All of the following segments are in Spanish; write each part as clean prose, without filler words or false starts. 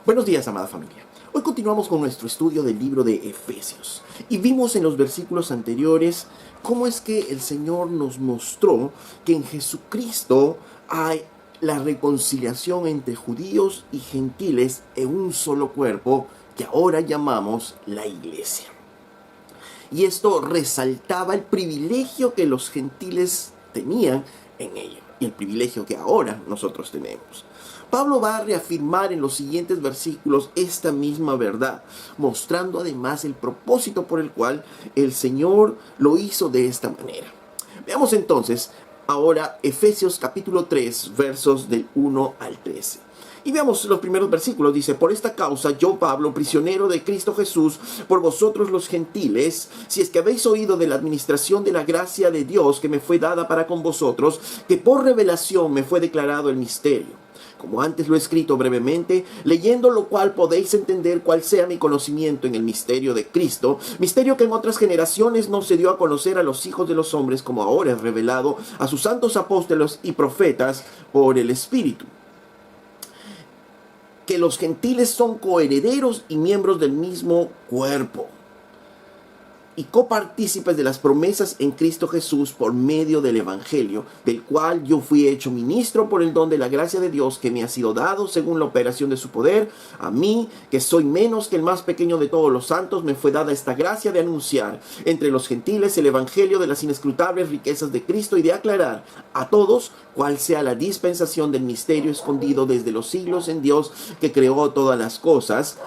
Buenos días, amada familia. Hoy continuamos con nuestro estudio del libro de Efesios. Y vimos en los versículos anteriores cómo es que el Señor nos mostró que en Jesucristo hay la reconciliación entre judíos y gentiles en un solo cuerpo que ahora llamamos la Iglesia. Y esto resaltaba el privilegio que los gentiles tenían en ello y el privilegio que ahora nosotros tenemos. Pablo va a reafirmar en los siguientes versículos esta misma verdad, mostrando además el propósito por el cual el Señor lo hizo de esta manera. Veamos entonces ahora Efesios capítulo 3, versos del 1 al 13. Y veamos los primeros versículos. Dice: por esta causa yo, Pablo, prisionero de Cristo Jesús, por vosotros los gentiles, si es que habéis oído de la administración de la gracia de Dios que me fue dada para con vosotros, que por revelación me fue declarado el misterio, como antes lo he escrito brevemente, leyendo lo cual podéis entender cuál sea mi conocimiento en el misterio de Cristo, misterio que en otras generaciones no se dio a conocer a los hijos de los hombres, como ahora es revelado a sus santos apóstoles y profetas por el Espíritu. Que los gentiles son coherederos y miembros del mismo cuerpo, y copartícipes de las promesas en Cristo Jesús por medio del Evangelio, del cual yo fui hecho ministro por el don de la gracia de Dios que me ha sido dado según la operación de su poder. A mí, que soy menos que el más pequeño de todos los santos, me fue dada esta gracia de anunciar entre los gentiles el Evangelio de las inescrutables riquezas de Cristo y de aclarar a todos cuál sea la dispensación del misterio escondido desde los siglos en Dios que creó todas las cosas,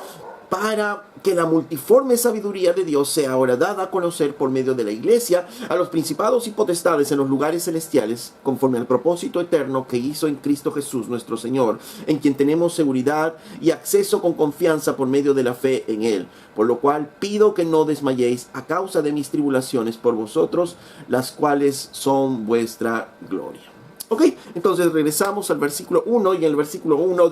para que la multiforme sabiduría de Dios sea ahora dada a conocer por medio de la Iglesia a los principados y potestades en los lugares celestiales, conforme al propósito eterno que hizo en Cristo Jesús nuestro Señor, en quien tenemos seguridad y acceso con confianza por medio de la fe en Él. Por lo cual pido que no desmayéis a causa de mis tribulaciones por vosotros, las cuales son vuestra gloria. Ok, entonces regresamos al versículo 1, y en el versículo 1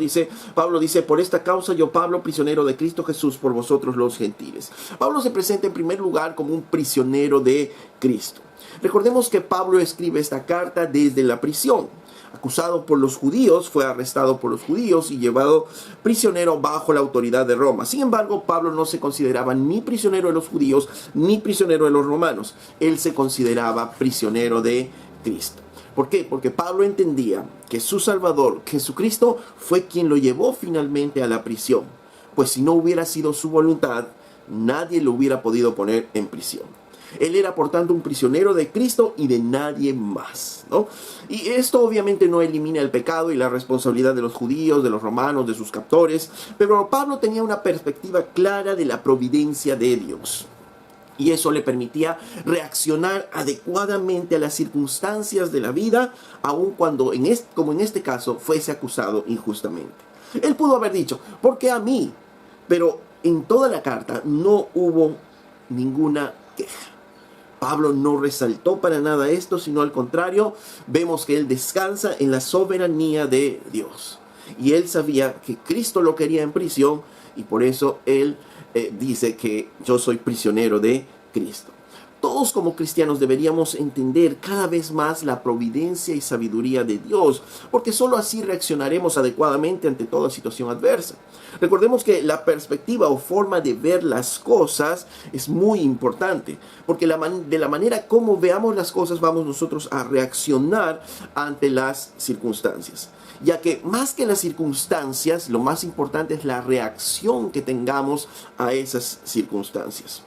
Pablo dice: por esta causa yo, Pablo, prisionero de Cristo Jesús, por vosotros los gentiles. Pablo se presenta en primer lugar como un prisionero de Cristo. Recordemos que Pablo escribe esta carta desde la prisión. Acusado por los judíos, fue arrestado por los judíos y llevado prisionero bajo la autoridad de Roma. Sin embargo, Pablo no se consideraba ni prisionero de los judíos ni prisionero de los romanos. Él se consideraba prisionero de Cristo. ¿Por qué? Porque Pablo entendía que su Salvador, Jesucristo, fue quien lo llevó finalmente a la prisión. Pues si no hubiera sido su voluntad, nadie lo hubiera podido poner en prisión. Él era, por tanto, un prisionero de Cristo y de nadie más, ¿no? Y esto obviamente no elimina el pecado y la responsabilidad de los judíos, de los romanos, de sus captores. Pero Pablo tenía una perspectiva clara de la providencia de Dios. Y eso le permitía reaccionar adecuadamente a las circunstancias de la vida, aun cuando, como en este caso, fuese acusado injustamente. Él pudo haber dicho: ¿por qué a mí? Pero en toda la carta no hubo ninguna queja. Pablo no resaltó para nada esto, sino al contrario, vemos que él descansa en la soberanía de Dios. Y él sabía que Cristo lo quería en prisión, y por eso él dice que yo soy prisionero de Cristo. Todos como cristianos deberíamos entender cada vez más la providencia y sabiduría de Dios, porque solo así reaccionaremos adecuadamente ante toda situación adversa. Recordemos que la perspectiva o forma de ver las cosas es muy importante, porque de la manera como veamos las cosas vamos nosotros a reaccionar ante las circunstancias. Ya que más que las circunstancias, lo más importante es la reacción que tengamos a esas circunstancias.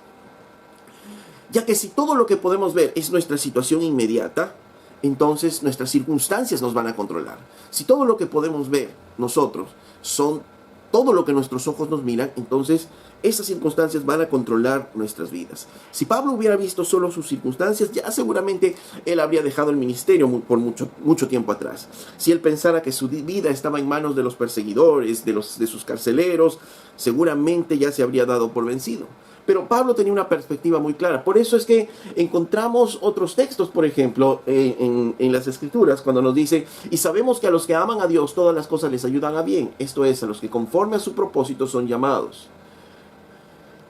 Ya que si todo lo que podemos ver es nuestra situación inmediata, entonces nuestras circunstancias nos van a controlar. Si todo lo que podemos ver nosotros son todo lo que nuestros ojos nos miran, entonces esas circunstancias van a controlar nuestras vidas. Si Pablo hubiera visto solo sus circunstancias, ya seguramente él habría dejado el ministerio por mucho tiempo atrás. Si él pensara que su vida estaba en manos de los perseguidores, de sus carceleros, seguramente ya se habría dado por vencido. Pero Pablo tenía una perspectiva muy clara. Por eso es que encontramos otros textos, por ejemplo, en las Escrituras, cuando nos dice: y sabemos que a los que aman a Dios todas las cosas les ayudan a bien. Esto es, a los que conforme a su propósito son llamados.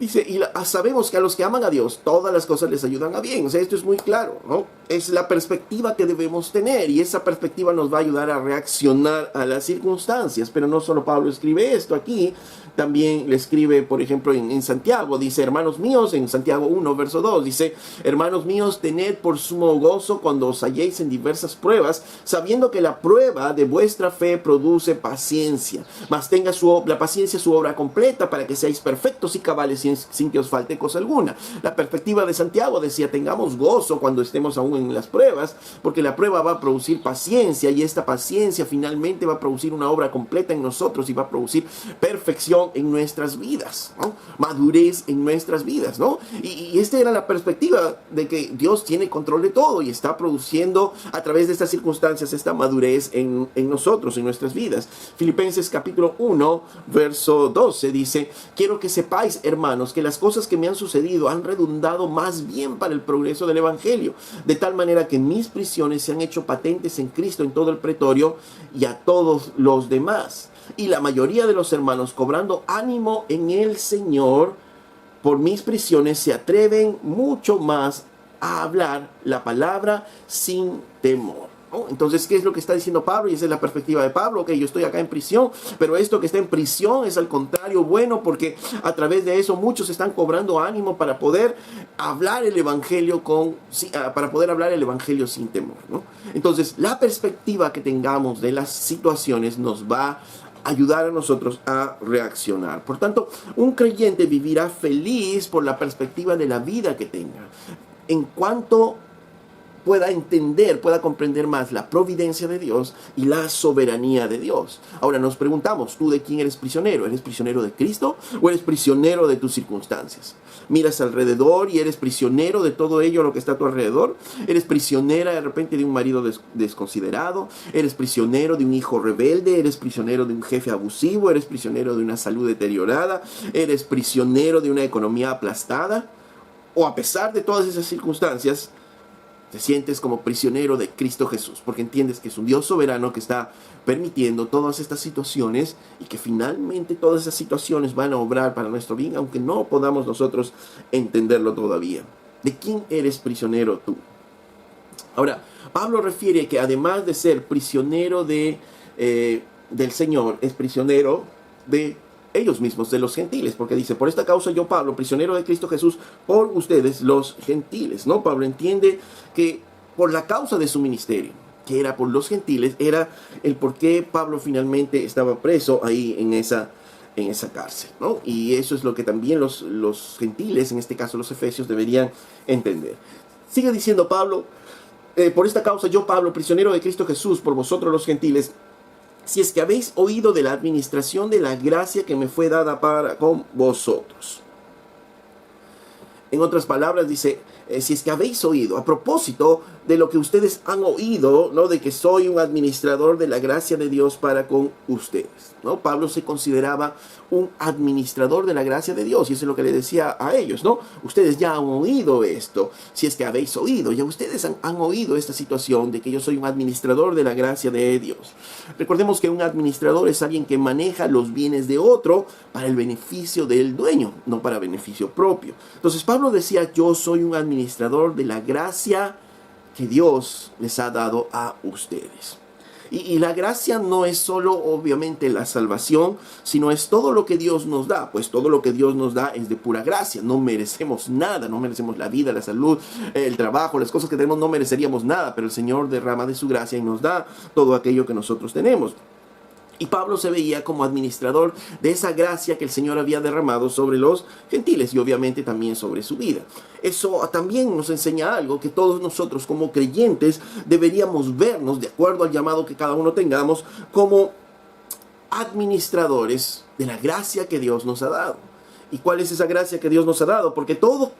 Dice, sabemos que a los que aman a Dios, todas las cosas les ayudan a bien. O sea, esto es muy claro, ¿no? Es la perspectiva que debemos tener y esa perspectiva nos va a ayudar a reaccionar a las circunstancias. Pero no solo Pablo escribe esto aquí, también le escribe, por ejemplo, en Santiago, dice, hermanos míos, en Santiago 1, verso 2, dice, hermanos míos, tened por sumo gozo cuando os halléis en diversas pruebas, sabiendo que la prueba de vuestra fe produce paciencia. Mas tenga la paciencia su obra completa para que seáis perfectos y cabales sin que os falte cosa alguna. La perspectiva de Santiago decía, tengamos gozo cuando estemos aún en las pruebas, porque la prueba va a producir paciencia y esta paciencia finalmente va a producir una obra completa en nosotros y va a producir perfección en nuestras vidas, ¿no? Madurez en nuestras vidas, ¿no? Y esta era la perspectiva de que Dios tiene control de todo y está produciendo a través de estas circunstancias esta madurez en nosotros, en nuestras vidas. Filipenses capítulo 1, verso 12 dice, quiero que sepáis, hermanos, que las cosas que me han sucedido han redundado más bien para el progreso del Evangelio, de tal manera que mis prisiones se han hecho patentes en Cristo en todo el pretorio y a todos los demás. Y la mayoría de los hermanos, cobrando ánimo en el Señor, por mis prisiones se atreven mucho más a hablar la palabra sin temor. ¿No? Entonces, ¿qué es lo que está diciendo Pablo? Y esa es la perspectiva de Pablo. Ok, yo estoy acá en prisión, pero esto que está en prisión es al contrario bueno, porque a través de eso muchos están cobrando ánimo para poder hablar el evangelio sin temor, ¿no? Entonces, la perspectiva que tengamos de las situaciones nos va a ayudar a nosotros a reaccionar. Por tanto, un creyente vivirá feliz por la perspectiva de la vida que tenga, en cuanto pueda entender, pueda comprender más la providencia de Dios y la soberanía de Dios. Ahora nos preguntamos, ¿tú de quién eres prisionero? ¿Eres prisionero de Cristo o eres prisionero de tus circunstancias? Miras alrededor y eres prisionero de todo ello, lo que está a tu alrededor. Eres prisionera de repente de un marido desconsiderado. Eres prisionero de un hijo rebelde. Eres prisionero de un jefe abusivo. Eres prisionero de una salud deteriorada. Eres prisionero de una economía aplastada. O a pesar de todas esas circunstancias, te sientes como prisionero de Cristo Jesús, porque entiendes que es un Dios soberano que está permitiendo todas estas situaciones y que finalmente todas esas situaciones van a obrar para nuestro bien, aunque no podamos nosotros entenderlo todavía. ¿De quién eres prisionero tú? Ahora, Pablo refiere que además de ser prisionero del Señor, es prisionero de ellos mismos, de los gentiles, porque dice, por esta causa yo, Pablo, prisionero de Cristo Jesús, por ustedes los gentiles, ¿no? Pablo entiende que por la causa de su ministerio, que era por los gentiles, era el por qué Pablo finalmente estaba preso ahí en esa cárcel, ¿no? Y eso es lo que también los gentiles, en este caso los efesios, deberían entender. Sigue diciendo Pablo, por esta causa yo, Pablo, prisionero de Cristo Jesús, por vosotros los gentiles, si es que habéis oído de la administración de la gracia que me fue dada para con vosotros. En otras palabras dice, si es que habéis oído, a propósito de lo que ustedes han oído, ¿no? De que soy un administrador de la gracia de Dios para con ustedes, ¿no? Pablo se consideraba un administrador de la gracia de Dios, y eso es lo que le decía a ellos, ¿no? Ustedes ya han oído esto, si es que habéis oído, ya ustedes han oído esta situación de que yo soy un administrador de la gracia de Dios. Recordemos que un administrador es alguien que maneja los bienes de otro para el beneficio del dueño, no para beneficio propio. Entonces Pablo decía, yo soy un administrador de la gracia que Dios les ha dado a ustedes. Y la gracia no es solo obviamente la salvación, sino es todo lo que Dios nos da. Pues todo lo que Dios nos da es de pura gracia. No merecemos nada, no merecemos la vida, la salud, el trabajo, las cosas que tenemos, no mereceríamos nada. Pero el Señor derrama de su gracia y nos da todo aquello que nosotros tenemos. Y Pablo se veía como administrador de esa gracia que el Señor había derramado sobre los gentiles y obviamente también sobre su vida. Eso también nos enseña algo, que todos nosotros como creyentes deberíamos vernos, de acuerdo al llamado que cada uno tengamos, como administradores de la gracia que Dios nos ha dado. ¿Y cuál es esa gracia que Dios nos ha dado? Porque todos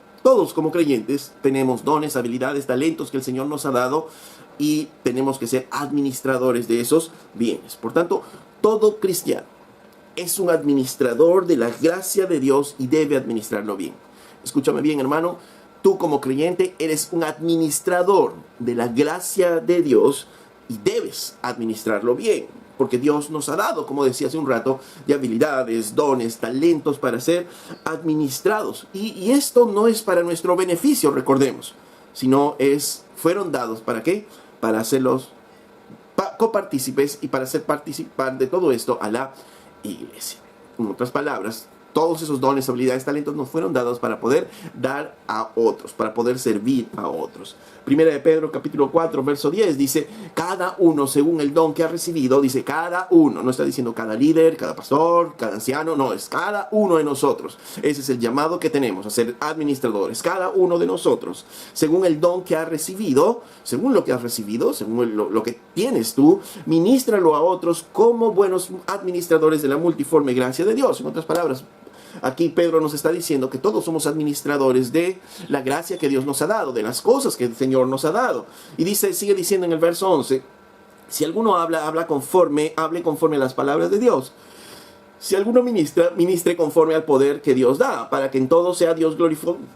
como creyentes tenemos dones, habilidades, talentos que el Señor nos ha dado y tenemos que ser administradores de esos bienes. Por tanto, todo cristiano es un administrador de la gracia de Dios y debe administrarlo bien. Escúchame bien, hermano, tú como creyente eres un administrador de la gracia de Dios y debes administrarlo bien. porque Dios nos ha dado, como decía hace un rato, de habilidades, dones, talentos para ser administrados. Y esto no es para nuestro beneficio, recordemos, sino fueron dados, ¿para qué? Para hacerlos copartícipes y para hacer participar de todo esto a la iglesia. En otras palabras, todos esos dones, habilidades, talentos nos fueron dados para poder dar a otros, para poder servir a otros. Primera de Pedro, capítulo 4, verso 10, dice, cada uno según el don que ha recibido, dice cada uno, no está diciendo cada líder, cada pastor, cada anciano, no, es cada uno de nosotros. Ese es el llamado que tenemos, a ser administradores, cada uno de nosotros, según el don que ha recibido, según lo que has recibido, según lo que tienes tú, ministralo a otros como buenos administradores de la multiforme gracia de Dios. En otras palabras, aquí Pedro nos está diciendo que todos somos administradores de la gracia que Dios nos ha dado, de las cosas que el Señor nos ha dado. Y sigue diciendo en el verso 11, si alguno hable conforme a las palabras de Dios. Si alguno ministre conforme al poder que Dios da, para que en todo sea Dios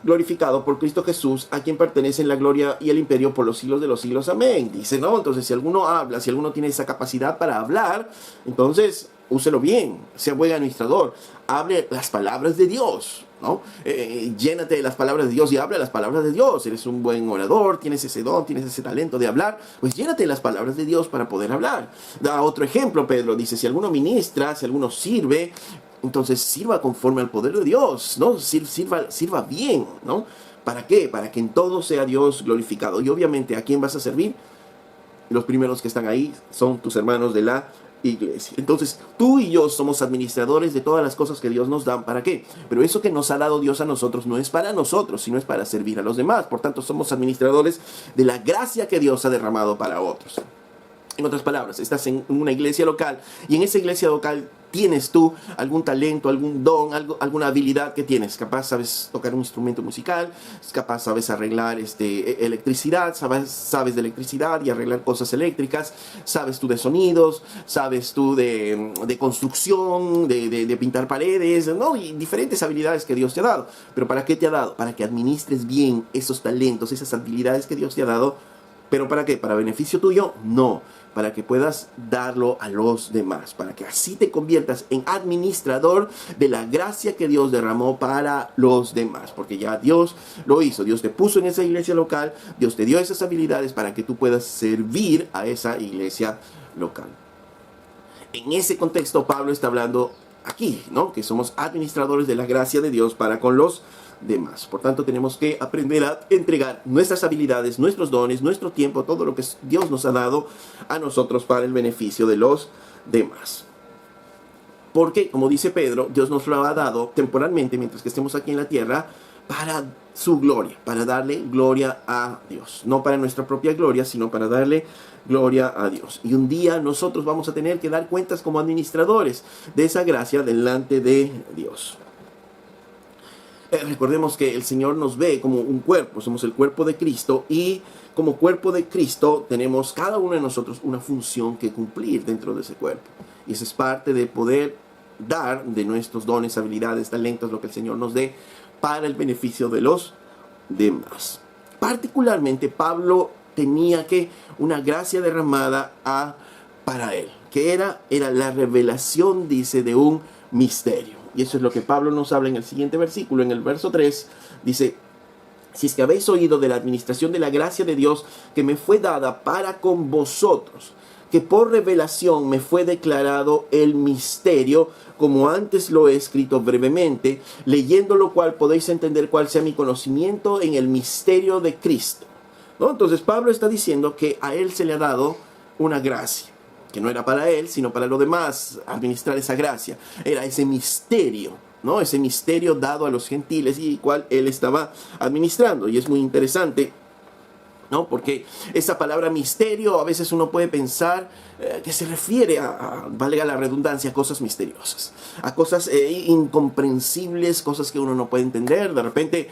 glorificado por Cristo Jesús, a quien pertenecen la gloria y el imperio por los siglos de los siglos. Amén. Dice, ¿no? Entonces, si alguno habla, si alguno tiene esa capacidad para hablar, entonces úselo bien, sea buen administrador, hable las palabras de Dios, ¿no? Llénate de las palabras de Dios y habla las palabras de Dios. Eres un buen orador, tienes ese don, tienes ese talento de hablar, pues llénate de las palabras de Dios para poder hablar. Da otro ejemplo, Pedro dice, si alguno ministra, si alguno sirve, entonces sirva conforme al poder de Dios, ¿no? Sirva bien, ¿no? ¿Para qué? Para que en todo sea Dios glorificado. Y obviamente, ¿a quién vas a servir? Los primeros que están ahí son tus hermanos de la iglesia. Entonces, tú y yo somos administradores de todas las cosas que Dios nos da. ¿Para qué? Pero eso que nos ha dado Dios a nosotros no es para nosotros, sino es para servir a los demás. Por tanto, somos administradores de la gracia que Dios ha derramado para otros. En otras palabras, estás en una iglesia local y en esa iglesia local tienes tú algún talento, algún don, alguna habilidad que tienes. Capaz sabes tocar un instrumento musical, capaz sabes arreglar electricidad, sabes de electricidad y arreglar cosas eléctricas, sabes tú de sonidos, sabes tú de construcción, de pintar paredes, ¿no? Y diferentes habilidades que Dios te ha dado. ¿Pero para qué te ha dado? Para que administres bien esos talentos, esas habilidades que Dios te ha dado. ¿Pero para qué? ¿Para beneficio tuyo? No. Para que puedas darlo a los demás, para que así te conviertas en administrador de la gracia que Dios derramó para los demás, porque ya Dios lo hizo, Dios te puso en esa iglesia local, Dios te dio esas habilidades para que tú puedas servir a esa iglesia local. En ese contexto Pablo está hablando aquí, ¿no? Que somos administradores de la gracia de Dios para con los demás. Por tanto, tenemos que aprender a entregar nuestras habilidades, nuestros dones, nuestro tiempo, todo lo que Dios nos ha dado a nosotros para el beneficio de los demás. Porque, como dice Pedro, Dios nos lo ha dado temporalmente, mientras que estemos aquí en la tierra, para su gloria, para darle gloria a Dios. No para nuestra propia gloria, sino para darle gloria a Dios. Y un día nosotros vamos a tener que dar cuentas como administradores de esa gracia delante de Dios. Recordemos que el Señor nos ve como un cuerpo, somos el cuerpo de Cristo y como cuerpo de Cristo tenemos cada uno de nosotros una función que cumplir dentro de ese cuerpo. Y eso es parte de poder dar de nuestros dones, habilidades, talentos, lo que el Señor nos dé para el beneficio de los demás. Particularmente Pablo tenía una gracia derramada para él, que era la revelación, dice, de un misterio. Y eso es lo que Pablo nos habla en el siguiente versículo, en el verso 3, dice, si es que habéis oído de la administración de la gracia de Dios que me fue dada para con vosotros, que por revelación me fue declarado el misterio, como antes lo he escrito brevemente, leyendo lo cual podéis entender cuál sea mi conocimiento en el misterio de Cristo. ¿No? Entonces Pablo está diciendo que a él se le ha dado una gracia, que no era para él, sino para los demás, administrar esa gracia. Era ese misterio, ¿no? Ese misterio dado a los gentiles y el cual él estaba administrando. Y es muy interesante, ¿no? Porque esa palabra misterio a veces uno puede pensar que se refiere valga la redundancia, a cosas misteriosas, a cosas incomprensibles, cosas que uno no puede entender. De repente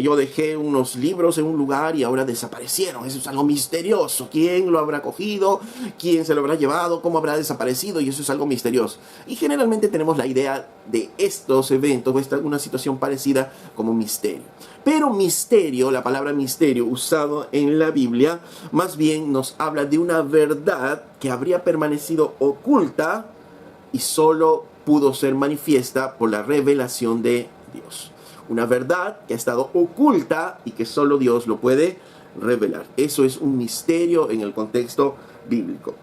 yo dejé unos libros en un lugar y ahora desaparecieron. Eso es algo misterioso. ¿Quién lo habrá cogido? ¿Quién se lo habrá llevado? ¿Cómo habrá desaparecido? Y eso es algo misterioso. Y generalmente tenemos la idea de estos eventos o una situación parecida como misterio. Pero misterio, la palabra misterio usado en en la Biblia, más bien nos habla de una verdad que habría permanecido oculta y solo pudo ser manifiesta por la revelación de Dios. Una verdad que ha estado oculta y que solo Dios lo puede revelar. Eso es un misterio en el contexto bíblico.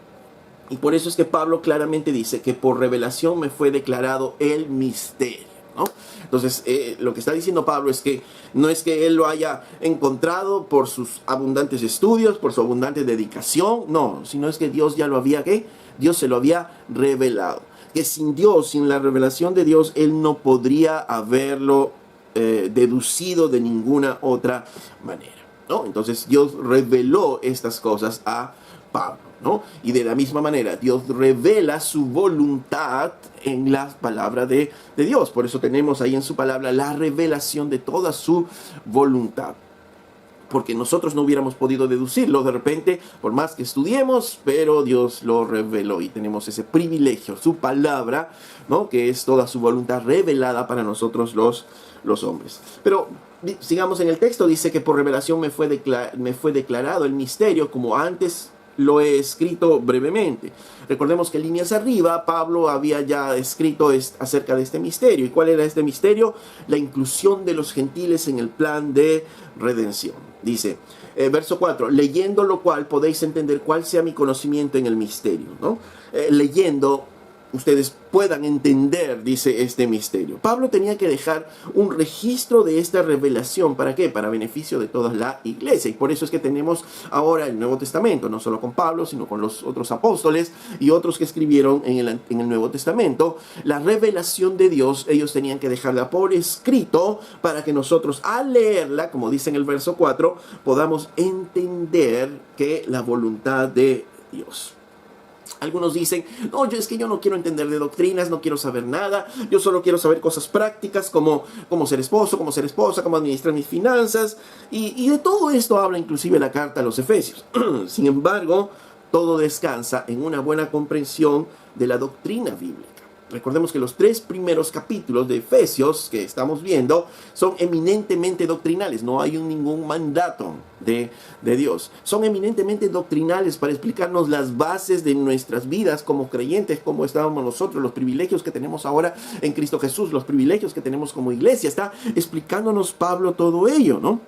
Y por eso es que Pablo claramente dice que por revelación me fue declarado el misterio, ¿no? Entonces, lo que está diciendo Pablo es que no es que él lo haya encontrado por sus abundantes estudios, por su abundante dedicación, no, sino es que Dios ya lo había, ¿qué? Dios se lo había revelado. Que sin Dios, sin la revelación de Dios, él no podría haberlo deducido de ninguna otra manera, ¿no? Entonces Dios reveló estas cosas a Pablo, ¿no? Y de la misma manera, Dios revela su voluntad en la palabra de Dios. Por eso tenemos ahí en su palabra la revelación de toda su voluntad. Porque nosotros no hubiéramos podido deducirlo de repente, por más que estudiemos, pero Dios lo reveló y tenemos ese privilegio, su palabra, ¿no? Que es toda su voluntad revelada para nosotros los hombres. Pero sigamos en el texto, dice que por revelación me fue declarado el misterio, como antes lo he escrito brevemente. Recordemos que en líneas arriba, Pablo había ya escrito acerca de este misterio. ¿Y cuál era este misterio? La inclusión de los gentiles en el plan de redención. Dice, verso 4, leyendo lo cual podéis entender cuál sea mi conocimiento en el misterio, ¿no? Leyendo, ustedes puedan entender, dice, este misterio. Pablo tenía que dejar un registro de esta revelación. ¿Para qué? Para beneficio de toda la iglesia. Y por eso es que tenemos ahora el Nuevo Testamento, no solo con Pablo, sino con los otros apóstoles y otros que escribieron en el Nuevo Testamento. La revelación de Dios, ellos tenían que dejarla por escrito para que nosotros, al leerla, como dice en el verso 4, podamos entender que la voluntad de Dios. Algunos dicen, no, es que yo no quiero entender de doctrinas, no quiero saber nada, yo solo quiero saber cosas prácticas como ser esposo, como ser esposa, cómo administrar mis finanzas, y de todo esto habla inclusive la carta a los Efesios. Sin embargo, todo descansa en una buena comprensión de la doctrina bíblica. Recordemos que los 3 primeros capítulos de Efesios que estamos viendo son eminentemente doctrinales. No hay ningún mandato de Dios. Son eminentemente doctrinales para explicarnos las bases de nuestras vidas como creyentes, cómo estábamos nosotros, los privilegios que tenemos ahora en Cristo Jesús, los privilegios que tenemos como iglesia. Está explicándonos Pablo todo ello, ¿no?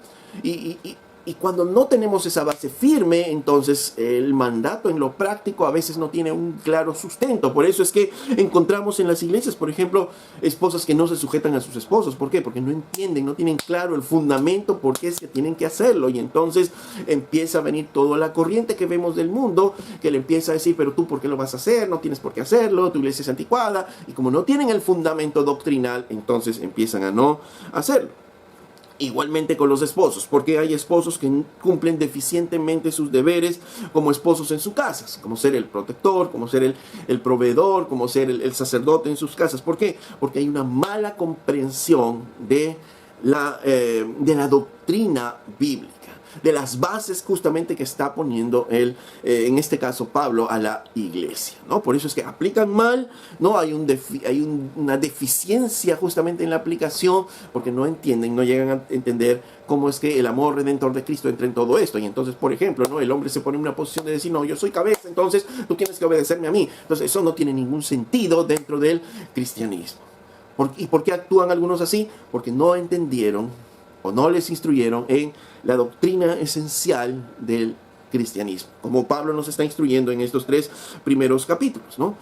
Y cuando no tenemos esa base firme, entonces el mandato en lo práctico a veces no tiene un claro sustento. Por eso es que encontramos en las iglesias, por ejemplo, esposas que no se sujetan a sus esposos. ¿Por qué? Porque no entienden, no tienen claro el fundamento por qué es que tienen que hacerlo. Y entonces empieza a venir toda la corriente que vemos del mundo, que le empieza a decir, pero tú, ¿por qué lo vas a hacer? No tienes por qué hacerlo, tu iglesia es anticuada. Y como no tienen el fundamento doctrinal, entonces empiezan a no hacerlo. Igualmente con los esposos, porque hay esposos que cumplen deficientemente sus deberes como esposos en sus casas, como ser el protector, como ser el proveedor, como ser el sacerdote en sus casas. ¿Por qué? Porque hay una mala comprensión de la doctrina bíblica, de las bases justamente que está poniendo en este caso Pablo, a la iglesia, ¿no? Por eso es que aplican mal, ¿no? Hay una deficiencia justamente en la aplicación, porque no entienden, no llegan a entender cómo es que el amor redentor de Cristo entra en todo esto. Y entonces, por ejemplo, ¿no? El hombre se pone en una posición de decir, no, yo soy cabeza, entonces tú tienes que obedecerme a mí. Entonces eso no tiene ningún sentido dentro del cristianismo. ¿Y por qué actúan algunos así? Porque no entendieron o no les instruyeron en la doctrina esencial del cristianismo, como Pablo nos está instruyendo en estos 3 primeros capítulos, ¿no?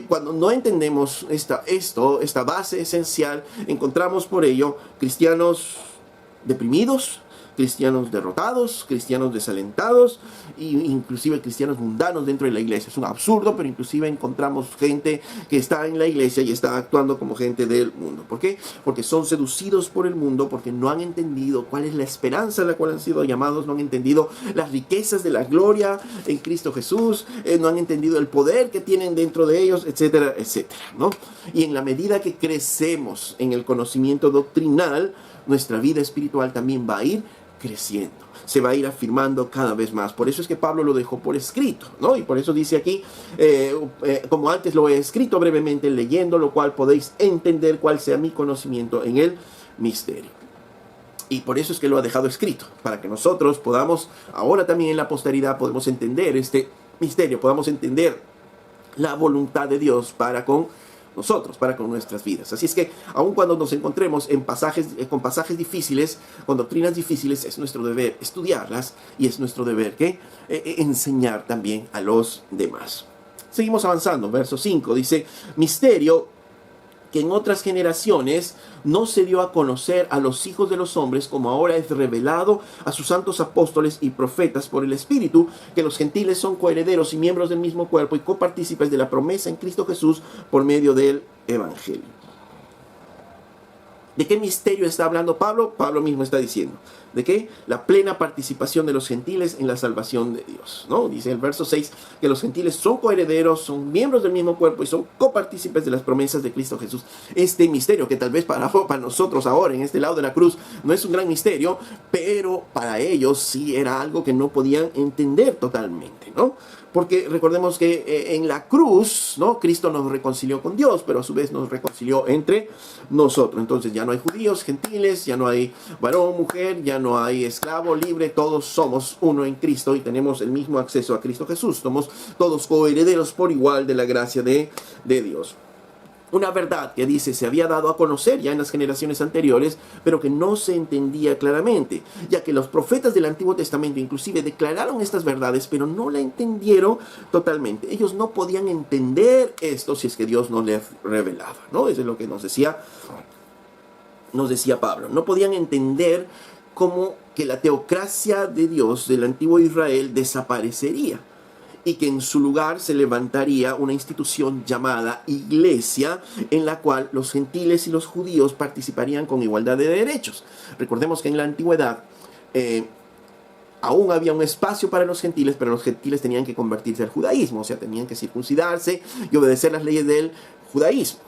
Cuando no entendemos esta base esencial, encontramos por ello cristianos deprimidos, cristianos derrotados, cristianos desalentados e inclusive cristianos mundanos dentro de la iglesia. Es un absurdo, pero inclusive encontramos gente que está en la iglesia y está actuando como gente del mundo. ¿Por qué? Porque son seducidos por el mundo, porque no han entendido cuál es la esperanza a la cual han sido llamados, no han entendido las riquezas de la gloria en Cristo Jesús, no han entendido el poder que tienen dentro de ellos, etcétera, etcétera, ¿no? Y en la medida que crecemos en el conocimiento doctrinal, nuestra vida espiritual también va a ir creciendo, se va a ir afirmando cada vez más. Por eso es que Pablo lo dejó por escrito, ¿no? Y por eso dice aquí, como antes lo he escrito brevemente, leyendo lo cual podéis entender cuál sea mi conocimiento en el misterio. Y por eso es que lo ha dejado escrito, para que nosotros podamos, ahora también en la posteridad, podemos entender este misterio, podamos entender la voluntad de Dios para con nosotros, para con nuestras vidas. Así es que, aun cuando nos encontremos en con pasajes difíciles, con doctrinas difíciles, es nuestro deber estudiarlas y es nuestro deber enseñar también a los demás. Seguimos avanzando, verso 5, dice, misterio que en otras generaciones no se dio a conocer a los hijos de los hombres, como ahora es revelado a sus santos apóstoles y profetas por el Espíritu, que los gentiles son coherederos y miembros del mismo cuerpo y copartícipes de la promesa en Cristo Jesús por medio del Evangelio. ¿De qué misterio está hablando Pablo? Pablo mismo está diciendo. ¿De qué? La plena participación de los gentiles en la salvación de Dios, ¿no? Dice el verso 6 que los gentiles son coherederos, son miembros del mismo cuerpo y son copartícipes de las promesas de Cristo Jesús. Este misterio que tal vez para nosotros ahora en este lado de la cruz no es un gran misterio, pero para ellos sí era algo que no podían entender totalmente, ¿no? Porque recordemos que en la cruz, ¿no? Cristo nos reconcilió con Dios, pero a su vez nos reconcilió entre nosotros. Entonces ya no hay judíos, gentiles, ya no hay varón, mujer, ya no hay esclavo, libre. Todos somos uno en Cristo y tenemos el mismo acceso a Cristo Jesús. Somos todos coherederos por igual de la gracia de Dios. Una verdad que dice se había dado a conocer ya en las generaciones anteriores, pero que no se entendía claramente, ya que los profetas del Antiguo Testamento inclusive declararon estas verdades, pero no la entendieron totalmente. Ellos no podían entender esto si es que Dios no les revelaba, ¿no? Eso es lo que nos decía Pablo. No podían entender cómo que la teocracia de Dios del antiguo Israel desaparecería y que en su lugar se levantaría una institución llamada iglesia, en la cual los gentiles y los judíos participarían con igualdad de derechos. Recordemos que en la antigüedad aún había un espacio para los gentiles, pero los gentiles tenían que convertirse al judaísmo, o sea, tenían que circuncidarse y obedecer las leyes del judaísmo.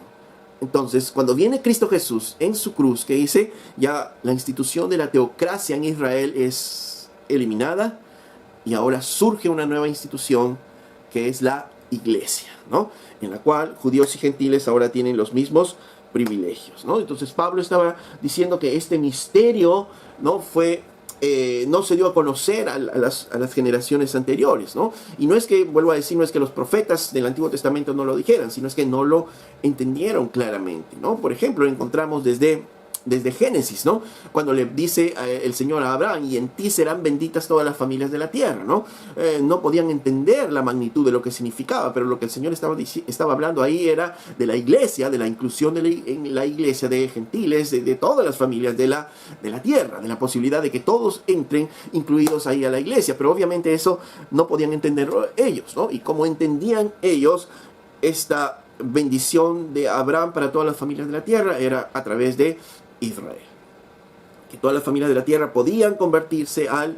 Entonces, cuando viene Cristo Jesús en su cruz, que dice, ya la institución de la teocracia en Israel es eliminada, y ahora surge una nueva institución que es la iglesia, ¿no? En la cual judíos y gentiles ahora tienen los mismos privilegios, ¿no? Entonces Pablo estaba diciendo que este misterio no se dio a conocer a las generaciones anteriores, ¿no? Y no es que, vuelvo a decir, no es que los profetas del Antiguo Testamento no lo dijeran, sino es que no lo entendieron claramente, ¿no? Por ejemplo, encontramos desde Génesis, ¿no? Cuando le dice el Señor a Abraham, y en ti serán benditas todas las familias de la tierra, ¿no? No podían entender la magnitud de lo que significaba, pero lo que el Señor estaba hablando ahí era de la iglesia, de la inclusión en la iglesia de gentiles, de todas las familias de la tierra, de la posibilidad de que todos entren incluidos ahí a la iglesia, pero obviamente eso no podían entenderlo ellos, ¿no? Y como entendían ellos esta bendición de Abraham para todas las familias de la tierra, era a través de Israel, que todas las familias de la tierra podían convertirse al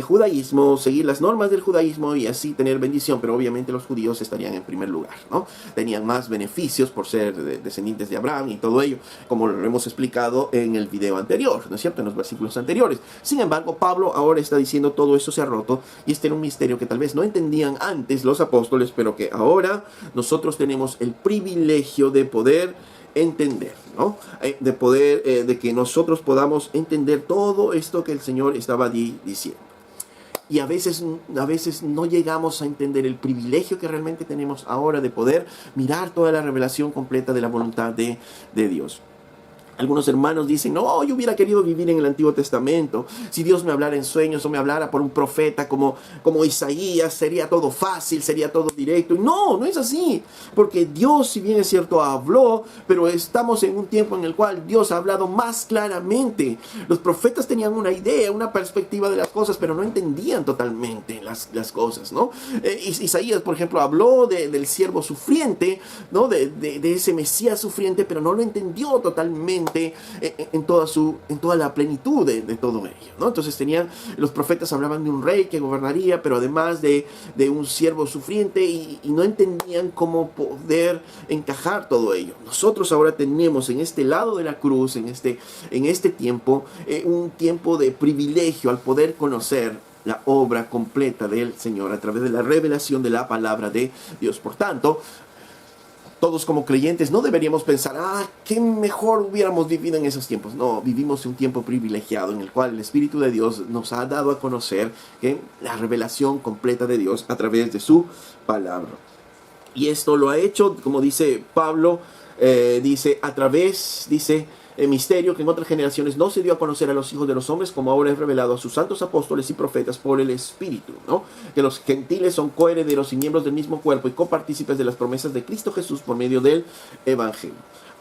judaísmo, seguir las normas del judaísmo y así tener bendición, pero obviamente los judíos estarían en primer lugar, ¿no? Tenían más beneficios por ser descendientes de Abraham y todo ello, como lo hemos explicado en el video anterior, ¿no es cierto?, en los versículos anteriores. Sin embargo, Pablo ahora está diciendo todo eso se ha roto y este era un misterio que tal vez no entendían antes los apóstoles, pero que ahora nosotros tenemos el privilegio de poder entender, ¿no? De que nosotros podamos entender todo esto que el Señor estaba diciendo. Y a veces no llegamos a entender el privilegio que realmente tenemos ahora de poder mirar toda la revelación completa de la voluntad de Dios. Algunos hermanos dicen, no, yo hubiera querido vivir en el Antiguo Testamento. Si Dios me hablara en sueños o me hablara por un profeta como Isaías, sería todo fácil, sería todo directo. No, no es así. Porque Dios, si bien es cierto, habló, pero estamos en un tiempo en el cual Dios ha hablado más claramente. Los profetas tenían una idea, una perspectiva de las cosas, pero no entendían totalmente las cosas, ¿no? Isaías, por ejemplo, habló del siervo sufriente, ¿no? De ese Mesías sufriente, pero no lo entendió totalmente en toda la plenitud de todo ello, ¿no? Entonces los profetas hablaban de un rey que gobernaría, pero además de un siervo sufriente y no entendían cómo poder encajar todo ello. Nosotros ahora tenemos en este lado de la cruz, en este tiempo, un tiempo de privilegio al poder conocer la obra completa del Señor a través de la revelación de la palabra de Dios. Por tanto, todos como creyentes no deberíamos pensar, qué mejor hubiéramos vivido en esos tiempos. No, vivimos un tiempo privilegiado en el cual el Espíritu de Dios nos ha dado a conocer la revelación completa de Dios a través de su palabra. Y esto lo ha hecho, como dice Pablo, dice, a través, dice, el misterio que en otras generaciones no se dio a conocer a los hijos de los hombres, como ahora es revelado a sus santos apóstoles y profetas por el Espíritu, ¿no? Que los gentiles son coherederos y miembros del mismo cuerpo y copartícipes de las promesas de Cristo Jesús por medio del Evangelio.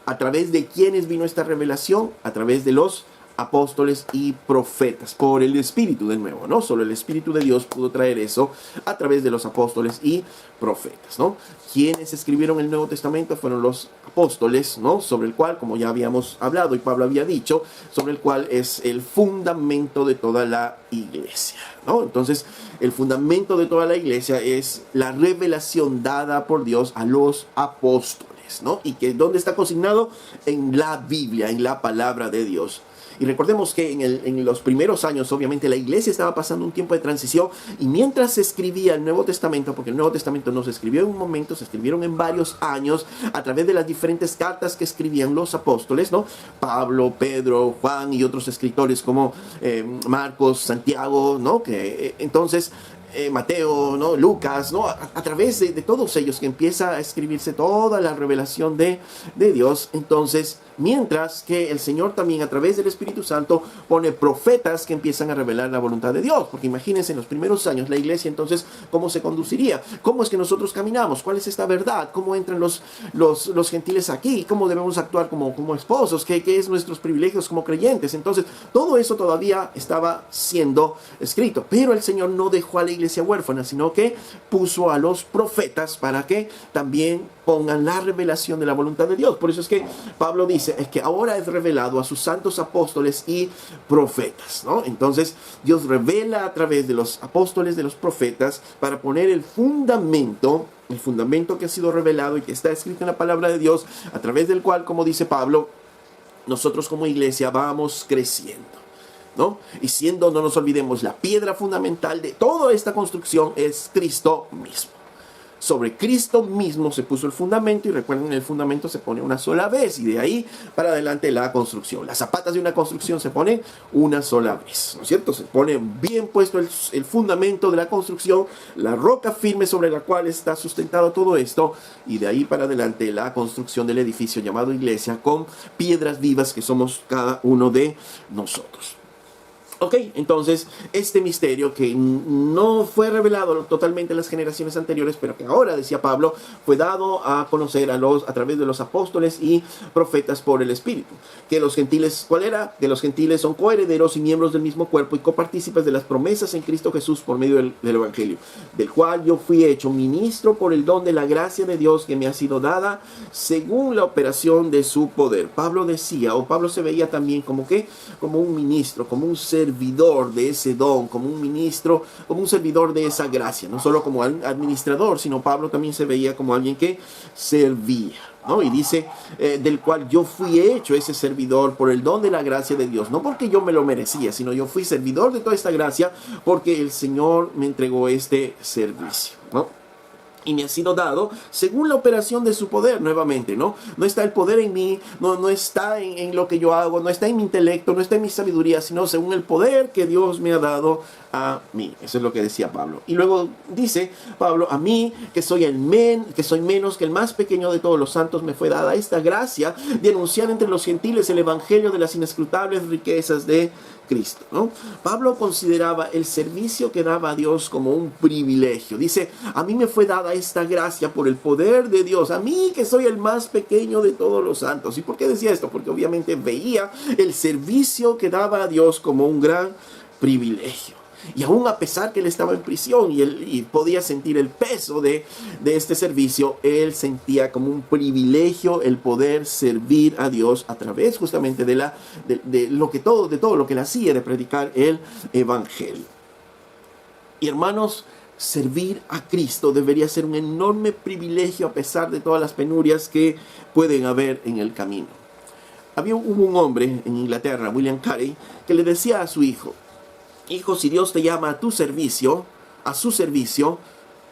¿A través de quiénes vino esta revelación? A través de los apóstoles y profetas, por el Espíritu de nuevo, ¿no? Solo el Espíritu de Dios pudo traer eso a través de los apóstoles y profetas, ¿no? Quienes escribieron el Nuevo Testamento fueron los apóstoles, ¿no? Sobre el cual, como ya habíamos hablado y Pablo había dicho, sobre el cual es el fundamento de toda la iglesia, ¿no? Entonces, el fundamento de toda la iglesia es la revelación dada por Dios a los apóstoles, ¿no? Y que ¿dónde está consignado? En la Biblia, en la palabra de Dios. Y recordemos que en los primeros años, obviamente, la iglesia estaba pasando un tiempo de transición, y mientras se escribía el Nuevo Testamento, porque el Nuevo Testamento no se escribió en un momento, se escribieron en varios años a través de las diferentes cartas que escribían los apóstoles, ¿no? Pablo, Pedro, Juan y otros escritores como Marcos, Santiago, ¿no? Entonces, Mateo, ¿no? Lucas, ¿no? A través de todos ellos que empieza a escribirse toda la revelación de Dios. Entonces, mientras que el Señor también a través del Espíritu Santo pone profetas que empiezan a revelar la voluntad de Dios. Porque imagínense, en los primeros años la iglesia, entonces, ¿cómo se conduciría? ¿Cómo es que nosotros caminamos? ¿Cuál es esta verdad? ¿Cómo entran los gentiles aquí? ¿Cómo debemos actuar como esposos? ¿Qué es nuestros privilegios como creyentes? Entonces, todo eso todavía estaba siendo escrito. Pero el Señor no dejó a la iglesia huérfana, sino que puso a los profetas para que también pongan la revelación de la voluntad de Dios. Por eso es que Pablo dice, es que ahora es revelado a sus santos apóstoles y profetas, ¿no? Entonces, Dios revela a través de los apóstoles, de los profetas, para poner el fundamento que ha sido revelado y que está escrito en la palabra de Dios, a través del cual, como dice Pablo, nosotros como iglesia vamos creciendo, ¿no? Y siendo, no nos olvidemos, la piedra fundamental de toda esta construcción es Cristo mismo. Sobre Cristo mismo se puso el fundamento, y recuerden, el fundamento se pone una sola vez, y de ahí para adelante la construcción. Las zapatas de una construcción se ponen una sola vez, ¿no es cierto? Se pone bien puesto el fundamento de la construcción, la roca firme sobre la cual está sustentado todo esto, y de ahí para adelante la construcción del edificio llamado iglesia, con piedras vivas que somos cada uno de nosotros. Ok, entonces este misterio que no fue revelado totalmente en las generaciones anteriores, pero que ahora, decía Pablo, fue dado a conocer a través de los apóstoles y profetas por el Espíritu. Que los gentiles, ¿cuál era? Que los gentiles son coherederos y miembros del mismo cuerpo y copartícipes de las promesas en Cristo Jesús por medio del Evangelio, del cual yo fui hecho ministro por el don de la gracia de Dios que me ha sido dada según la operación de su poder. Pablo decía, o Pablo se veía también como un ministro, como un servidor de ese don, como un ministro, como un servidor de esa gracia, no solo como administrador, sino Pablo también se veía como alguien que servía, ¿no? Y dice, del cual yo fui hecho ese servidor por el don de la gracia de Dios, no porque yo me lo merecía, sino yo fui servidor de toda esta gracia porque el Señor me entregó este servicio, ¿no? Y me ha sido dado según la operación de su poder, nuevamente, ¿no? No está el poder en mí, no está en lo que yo hago, no está en mi intelecto, no está en mi sabiduría, sino según el poder que Dios me ha dado a mí. Eso es lo que decía Pablo. Y luego dice Pablo, a mí, que soy menos que el más pequeño de todos los santos, me fue dada esta gracia de anunciar entre los gentiles el evangelio de las inescrutables riquezas de Cristo, ¿no? Pablo consideraba el servicio que daba a Dios como un privilegio. Dice, a mí me fue dada esta gracia por el poder de Dios, a mí que soy el más pequeño de todos los santos. ¿Y por qué decía esto? Porque obviamente veía el servicio que daba a Dios como un gran privilegio. Y aún a pesar que él estaba en prisión y podía sentir el peso de este servicio, él sentía como un privilegio el poder servir a Dios a través justamente de todo lo que él hacía, de predicar el Evangelio. Y hermanos, servir a Cristo debería ser un enorme privilegio a pesar de todas las penurias que pueden haber en el camino. Hubo un hombre en Inglaterra, William Carey, que le decía a su hijo, hijo, si Dios te llama a su servicio,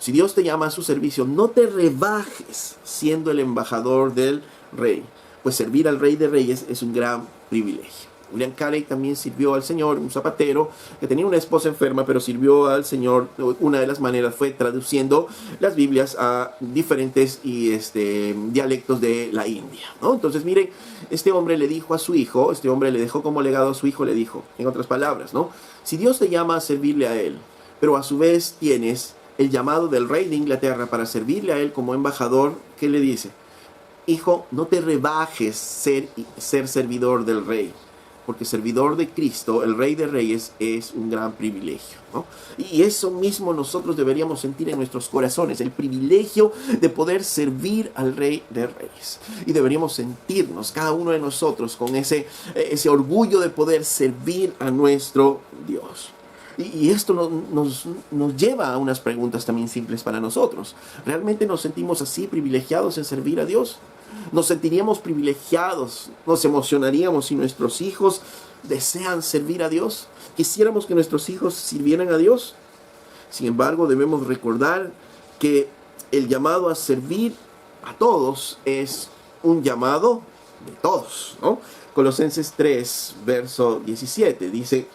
Si Dios te llama a su servicio, no te rebajes siendo el embajador del rey, pues servir al Rey de Reyes es un gran privilegio. William Carey también sirvió al Señor, un zapatero que tenía una esposa enferma, pero sirvió al Señor. Una de las maneras fue traduciendo las Biblias a diferentes dialectos de la India, ¿no? Entonces, miren, este hombre le dijo a su hijo, este hombre le dejó como legado a su hijo, le dijo, en otras palabras, ¿no? Si Dios te llama a servirle a Él, pero a su vez tienes el llamado del rey de Inglaterra para servirle a Él como embajador, ¿qué le dice? Hijo, no te rebajes ser servidor del rey, porque servidor de Cristo, el Rey de Reyes, es un gran privilegio, ¿no? Y eso mismo nosotros deberíamos sentir en nuestros corazones, el privilegio de poder servir al Rey de Reyes. Y deberíamos sentirnos, cada uno de nosotros, con ese orgullo de poder servir a nuestro Dios. Y esto nos lleva a unas preguntas también simples para nosotros. ¿Realmente nos sentimos así privilegiados en servir a Dios? ¿Nos sentiríamos privilegiados? ¿Nos emocionaríamos si nuestros hijos desean servir a Dios? ¿Quisiéramos que nuestros hijos sirvieran a Dios? Sin embargo, debemos recordar que el llamado a servir a todos es un llamado de todos, ¿no? Colosenses 3, verso 17, dice: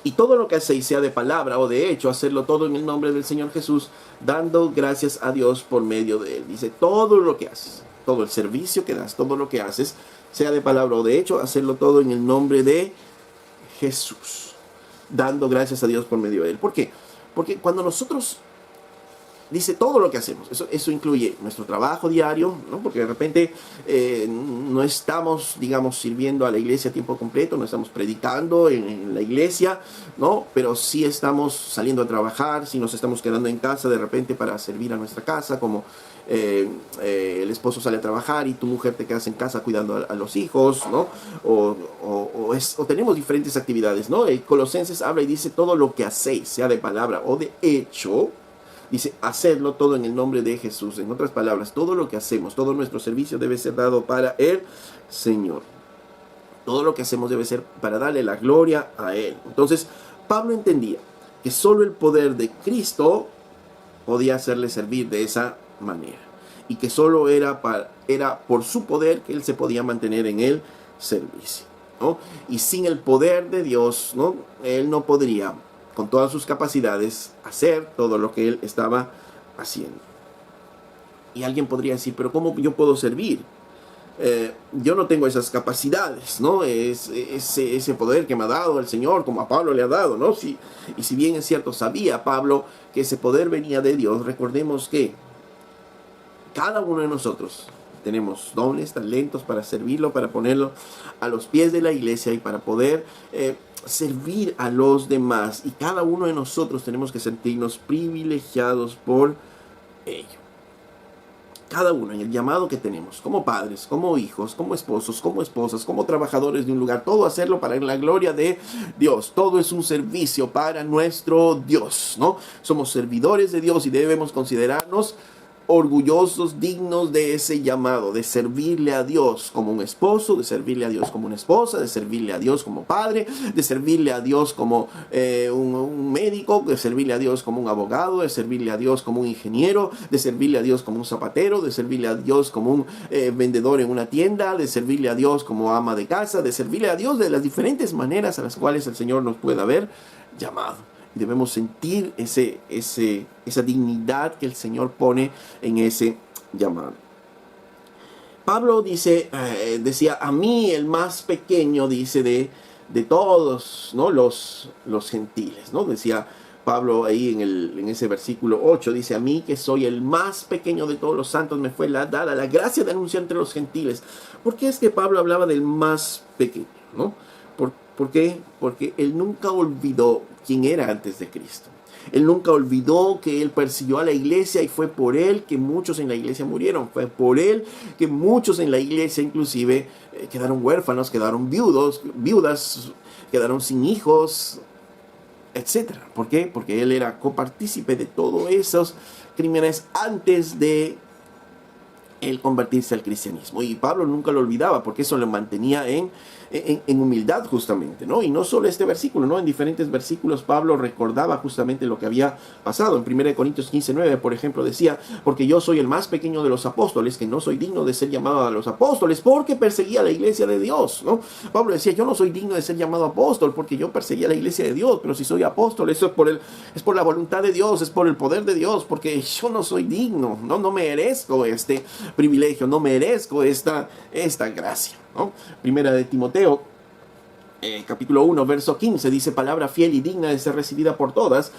y todo lo que hacéis, sea de palabra o de hecho, hacerlo todo en el nombre del Señor Jesús, dando gracias a Dios por medio de Él. Dice, todo lo que haces, todo el servicio que das, todo lo que haces, sea de palabra o de hecho, hacerlo todo en el nombre de Jesús, dando gracias a Dios por medio de Él. ¿Por qué? Porque cuando nosotros, dice todo lo que hacemos, eso incluye nuestro trabajo diario, ¿no? Porque de repente no estamos, digamos, sirviendo a la iglesia a tiempo completo, no estamos predicando en la iglesia, ¿no? Pero sí estamos saliendo a trabajar, sí nos estamos quedando en casa de repente para servir a nuestra casa, como el esposo sale a trabajar y tu mujer te quedas en casa cuidando a los hijos, ¿no? O tenemos diferentes actividades, ¿no? El Colosenses habla y dice todo lo que hacéis, sea de palabra o de hecho. Dice, hacerlo todo en el nombre de Jesús. En otras palabras, todo lo que hacemos, todo nuestro servicio debe ser dado para el Señor. Todo lo que hacemos debe ser para darle la gloria a Él. Entonces, Pablo entendía que solo el poder de Cristo podía hacerle servir de esa manera. Y que solo era por su poder que Él se podía mantener en el servicio, ¿no? Y sin el poder de Dios, ¿no? Él no podría, con todas sus capacidades, hacer todo lo que él estaba haciendo. Y alguien podría decir, pero ¿cómo yo puedo servir? Yo no tengo esas capacidades, ¿no? Ese poder que me ha dado el Señor, como a Pablo le ha dado, ¿no? Y si bien es cierto, sabía Pablo que ese poder venía de Dios, recordemos que cada uno de nosotros tenemos dones, talentos para servirlo, para ponerlo a los pies de la iglesia y para poder servir a los demás, y cada uno de nosotros tenemos que sentirnos privilegiados por ello. Cada uno en el llamado que tenemos, como padres, como hijos, como esposos, como esposas, como trabajadores de un lugar, todo hacerlo para la gloria de Dios. Todo es un servicio para nuestro Dios, ¿no? Somos servidores de Dios y debemos considerarnos orgullosos, dignos de ese llamado, de servirle a Dios como un esposo, de servirle a Dios como una esposa, de servirle a Dios como padre, de servirle a Dios como un médico, de servirle a Dios como un abogado, de servirle a Dios como un ingeniero, de servirle a Dios como un zapatero, de servirle a Dios como un vendedor en una tienda, de servirle a Dios como ama de casa, de servirle a Dios de las diferentes maneras a las cuales el Señor nos puede haber llamado. Debemos sentir esa dignidad que el Señor pone en ese llamado. Pablo decía, a mí el más pequeño, dice, de todos, ¿no? los gentiles, ¿no? Decía Pablo ahí en ese versículo 8, dice, a mí que soy el más pequeño de todos los santos, me fue dada la gracia de anunciar entre los gentiles. ¿Por qué es que Pablo hablaba del más pequeño, ¿no? ¿Por qué? Porque él nunca olvidó quién era antes de Cristo. Él nunca olvidó que él persiguió a la iglesia y fue por él que muchos en la iglesia murieron. Fue por él que muchos en la iglesia inclusive quedaron huérfanos, quedaron viudas, quedaron sin hijos, etc. ¿Por qué? Porque él era copartícipe de todos esos crímenes antes de el convertirse al cristianismo. Y Pablo nunca lo olvidaba, porque eso lo mantenía en humildad justamente, ¿no? Y no solo este versículo, ¿no? En diferentes versículos Pablo recordaba justamente lo que había pasado. En 1 Corintios 15:9, por ejemplo, decía: porque yo soy el más pequeño de los apóstoles, que no soy digno de ser llamado a los apóstoles, porque perseguía la iglesia de Dios, ¿no? Pablo decía: yo no soy digno de ser llamado apóstol, porque yo perseguía la iglesia de Dios, pero si soy apóstol, eso es por la voluntad de Dios, es por el poder de Dios, porque yo no soy digno, no merezco este privilegio, no merezco esta gracia, ¿no? Primera de Timoteo, capítulo 1, verso 15, dice: palabra fiel y digna de ser recibida por todos,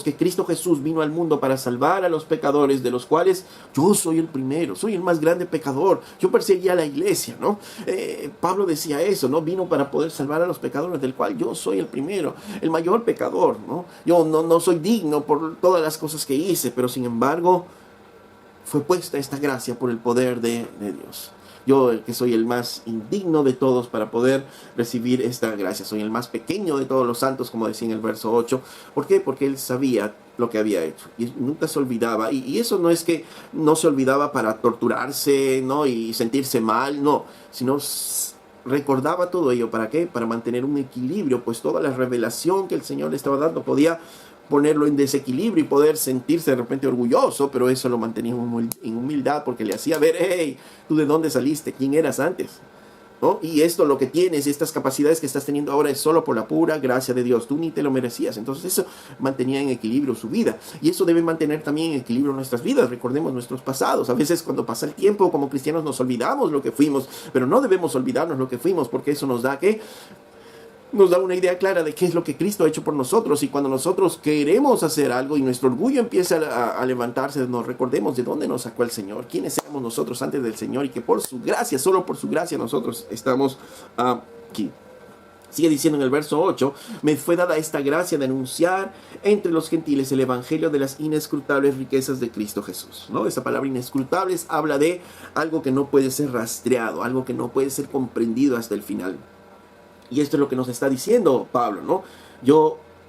que Cristo Jesús vino al mundo para salvar a los pecadores, de los cuales yo soy el primero, soy el más grande pecador. Yo perseguía a la iglesia, ¿no? Pablo decía eso, ¿no? Vino para poder salvar a los pecadores, del cual yo soy el primero, el mayor pecador, ¿no? Yo no soy digno por todas las cosas que hice, pero sin embargo fue puesta esta gracia por el poder de Dios. Yo, que soy el más indigno de todos para poder recibir esta gracia. Soy el más pequeño de todos los santos, como decía en el verso 8. ¿Por qué? Porque él sabía lo que había hecho y nunca se olvidaba. Y eso no es que no se olvidaba para torturarse, ¿no? Y sentirse mal, no. Sino recordaba todo ello. ¿Para qué? Para mantener un equilibrio. Pues toda la revelación que el Señor le estaba dando podía ponerlo en desequilibrio y poder sentirse de repente orgulloso, pero eso lo mantenía en humildad, porque le hacía ver: hey, ¿tú de dónde saliste? ¿Quién eras antes? ¿No? Y esto, lo que tienes, estas capacidades que estás teniendo ahora, es solo por la pura gracia de Dios. Tú ni te lo merecías. Entonces eso mantenía en equilibrio su vida. Y eso debe mantener también en equilibrio nuestras vidas. Recordemos nuestros pasados. A veces cuando pasa el tiempo, como cristianos, nos olvidamos lo que fuimos, pero no debemos olvidarnos lo que fuimos, porque eso nos da ¿qué? Nos da una idea clara de qué es lo que Cristo ha hecho por nosotros. Y cuando nosotros queremos hacer algo y nuestro orgullo empieza a levantarse, nos recordemos de dónde nos sacó el Señor, quiénes éramos nosotros antes del Señor, y que por su gracia, solo por su gracia, nosotros estamos aquí. Sigue diciendo en el verso 8: me fue dada esta gracia de anunciar entre los gentiles el evangelio de las inescrutables riquezas de Cristo Jesús, ¿no? Esa palabra inescrutables habla de algo que no puede ser rastreado, algo que no puede ser comprendido hasta el final. Y esto es lo que nos está diciendo Pablo, ¿no?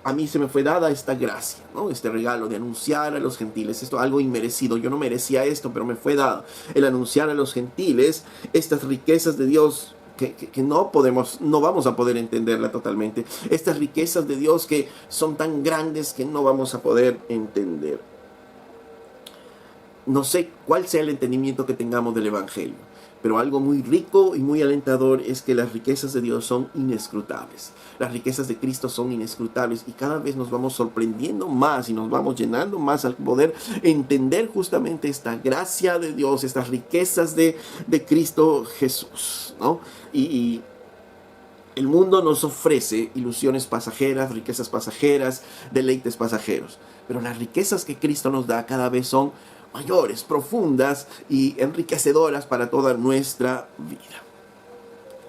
A mí se me fue dada esta gracia, ¿no? Este regalo de anunciar a los gentiles, esto algo inmerecido. Yo no merecía esto, pero me fue dado el anunciar a los gentiles estas riquezas de Dios que no vamos a poder entenderla totalmente. Estas riquezas de Dios que son tan grandes que no vamos a poder entender. No sé cuál sea el entendimiento que tengamos del evangelio, pero algo muy rico y muy alentador es que las riquezas de Dios son inescrutables. Las riquezas de Cristo son inescrutables, y cada vez nos vamos sorprendiendo más y nos vamos llenando más al poder entender justamente esta gracia de Dios, estas riquezas de Cristo Jesús, ¿no? Y el mundo nos ofrece ilusiones pasajeras, riquezas pasajeras, deleites pasajeros. Pero las riquezas que Cristo nos da cada vez son mayores, profundas y enriquecedoras para toda nuestra vida.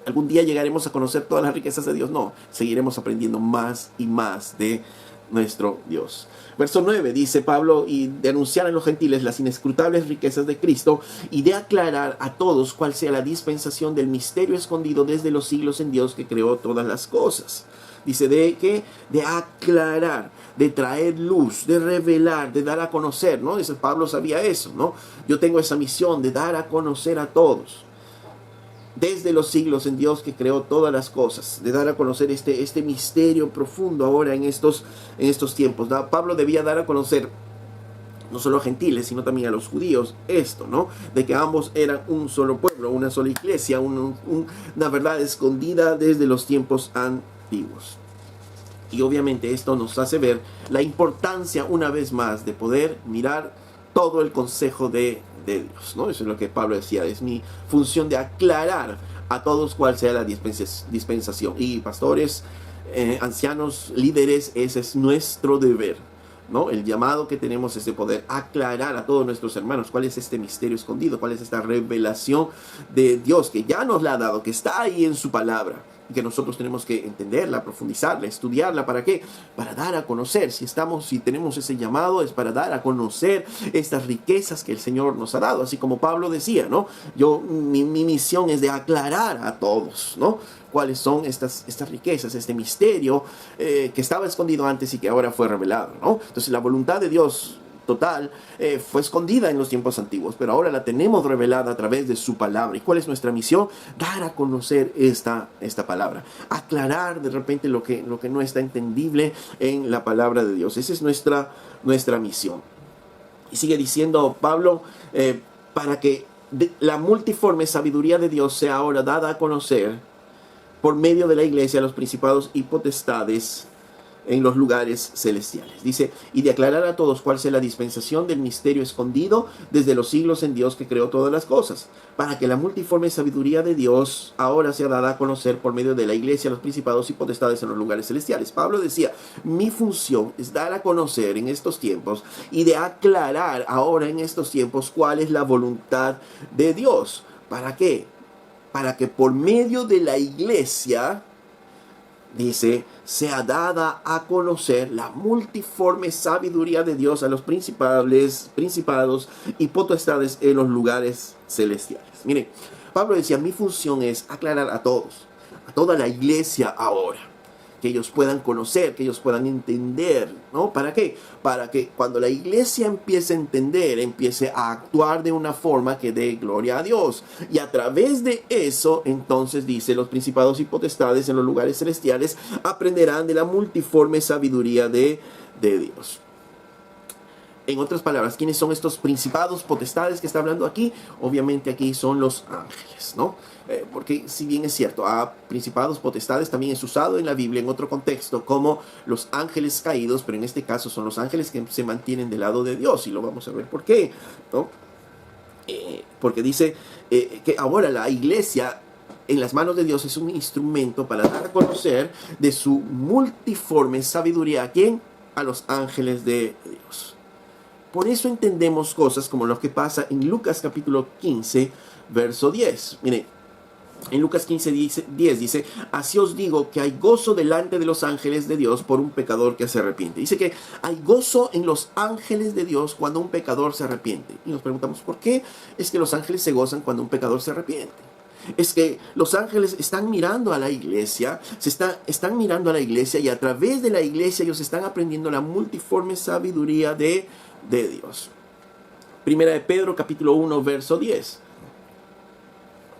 ¿Algún día llegaremos a conocer todas las riquezas de Dios? No, seguiremos aprendiendo más y más de nuestro Dios. Verso 9 dice Pablo: y de anunciar a los gentiles las inescrutables riquezas de Cristo, y de aclarar a todos cuál sea la dispensación del misterio escondido desde los siglos en Dios, que creó todas las cosas. Dice de aclarar, de traer luz, de revelar, de dar a conocer, ¿no? Dice Pablo sabía eso, ¿no? Yo tengo esa misión de dar a conocer a todos, desde los siglos en Dios que creó todas las cosas, de dar a conocer este misterio profundo ahora en estos tiempos, ¿no? Pablo debía dar a conocer no solo a gentiles, sino también a los judíos esto, ¿no? De que ambos eran un solo pueblo, una sola iglesia, una verdad escondida desde los tiempos antiguos. Y obviamente esto nos hace ver la importancia una vez más de poder mirar todo el consejo de Dios, ¿no? Eso es lo que Pablo decía: es mi función de aclarar a todos cuál sea la dispensación. Y pastores, ancianos, líderes, ese es nuestro deber, ¿no? El llamado que tenemos es de poder aclarar a todos nuestros hermanos cuál es este misterio escondido, cuál es esta revelación de Dios que ya nos la ha dado, que está ahí en su palabra, y que nosotros tenemos que entenderla, profundizarla, estudiarla. ¿Para qué? Para dar a conocer. Si tenemos ese llamado, es para dar a conocer estas riquezas que el Señor nos ha dado. Así como Pablo decía, ¿no? Mi misión es de aclarar a todos, ¿no? Cuáles son estas riquezas, este misterio que estaba escondido antes y que ahora fue revelado, ¿no? Entonces la voluntad de Dios total, fue escondida en los tiempos antiguos, pero ahora la tenemos revelada a través de su palabra. ¿Y cuál es nuestra misión? Dar a conocer esta palabra, aclarar de repente lo que no está entendible en la palabra de Dios. Esa es nuestra misión. Y sigue diciendo Pablo, para que la multiforme sabiduría de Dios sea ahora dada a conocer por medio de la iglesia a los principados y potestades en los lugares celestiales. Dice, y de aclarar a todos cuál sea la dispensación del misterio escondido desde los siglos en Dios que creó todas las cosas, para que la multiforme sabiduría de Dios ahora sea dada a conocer por medio de la iglesia a los principados y potestades en los lugares celestiales. Pablo decía, mi función es dar a conocer en estos tiempos y de aclarar ahora en estos tiempos cuál es la voluntad de Dios. ¿Para qué? Para que por medio de la iglesia, dice, sea dada a conocer la multiforme sabiduría de Dios a los principados y potestades en los lugares celestiales. Miren, Pablo decía, mi función es aclarar a todos, a toda la iglesia ahora, que ellos puedan conocer, que ellos puedan entender, ¿no? ¿Para qué? Para que cuando la iglesia empiece a entender, empiece a actuar de una forma que dé gloria a Dios. Y a través de eso, entonces dice, los principados y potestades en los lugares celestiales aprenderán de la multiforme sabiduría de Dios. En otras palabras, ¿quiénes son estos principados, potestades que está hablando aquí? Obviamente aquí son los ángeles, ¿no? Porque si bien es cierto, principados, potestades también es usado en la Biblia en otro contexto como los ángeles caídos, pero en este caso son los ángeles que se mantienen del lado de Dios, y lo vamos a ver por qué, ¿no? Porque dice que ahora la iglesia en las manos de Dios es un instrumento para dar a conocer de su multiforme sabiduría. ¿A quién? A los ángeles de Dios. Por eso entendemos cosas como lo que pasa en Lucas capítulo 15, verso 10. Miren, en Lucas 15, 10 dice, así os digo que hay gozo delante de los ángeles de Dios por un pecador que se arrepiente. Dice que hay gozo en los ángeles de Dios cuando un pecador se arrepiente. Y nos preguntamos, ¿por qué es que los ángeles se gozan cuando un pecador se arrepiente? Es que los ángeles están mirando a la iglesia, están mirando a la iglesia, y a través de la iglesia ellos están aprendiendo la multiforme sabiduría de Dios. Primera de Pedro capítulo 1 verso 10.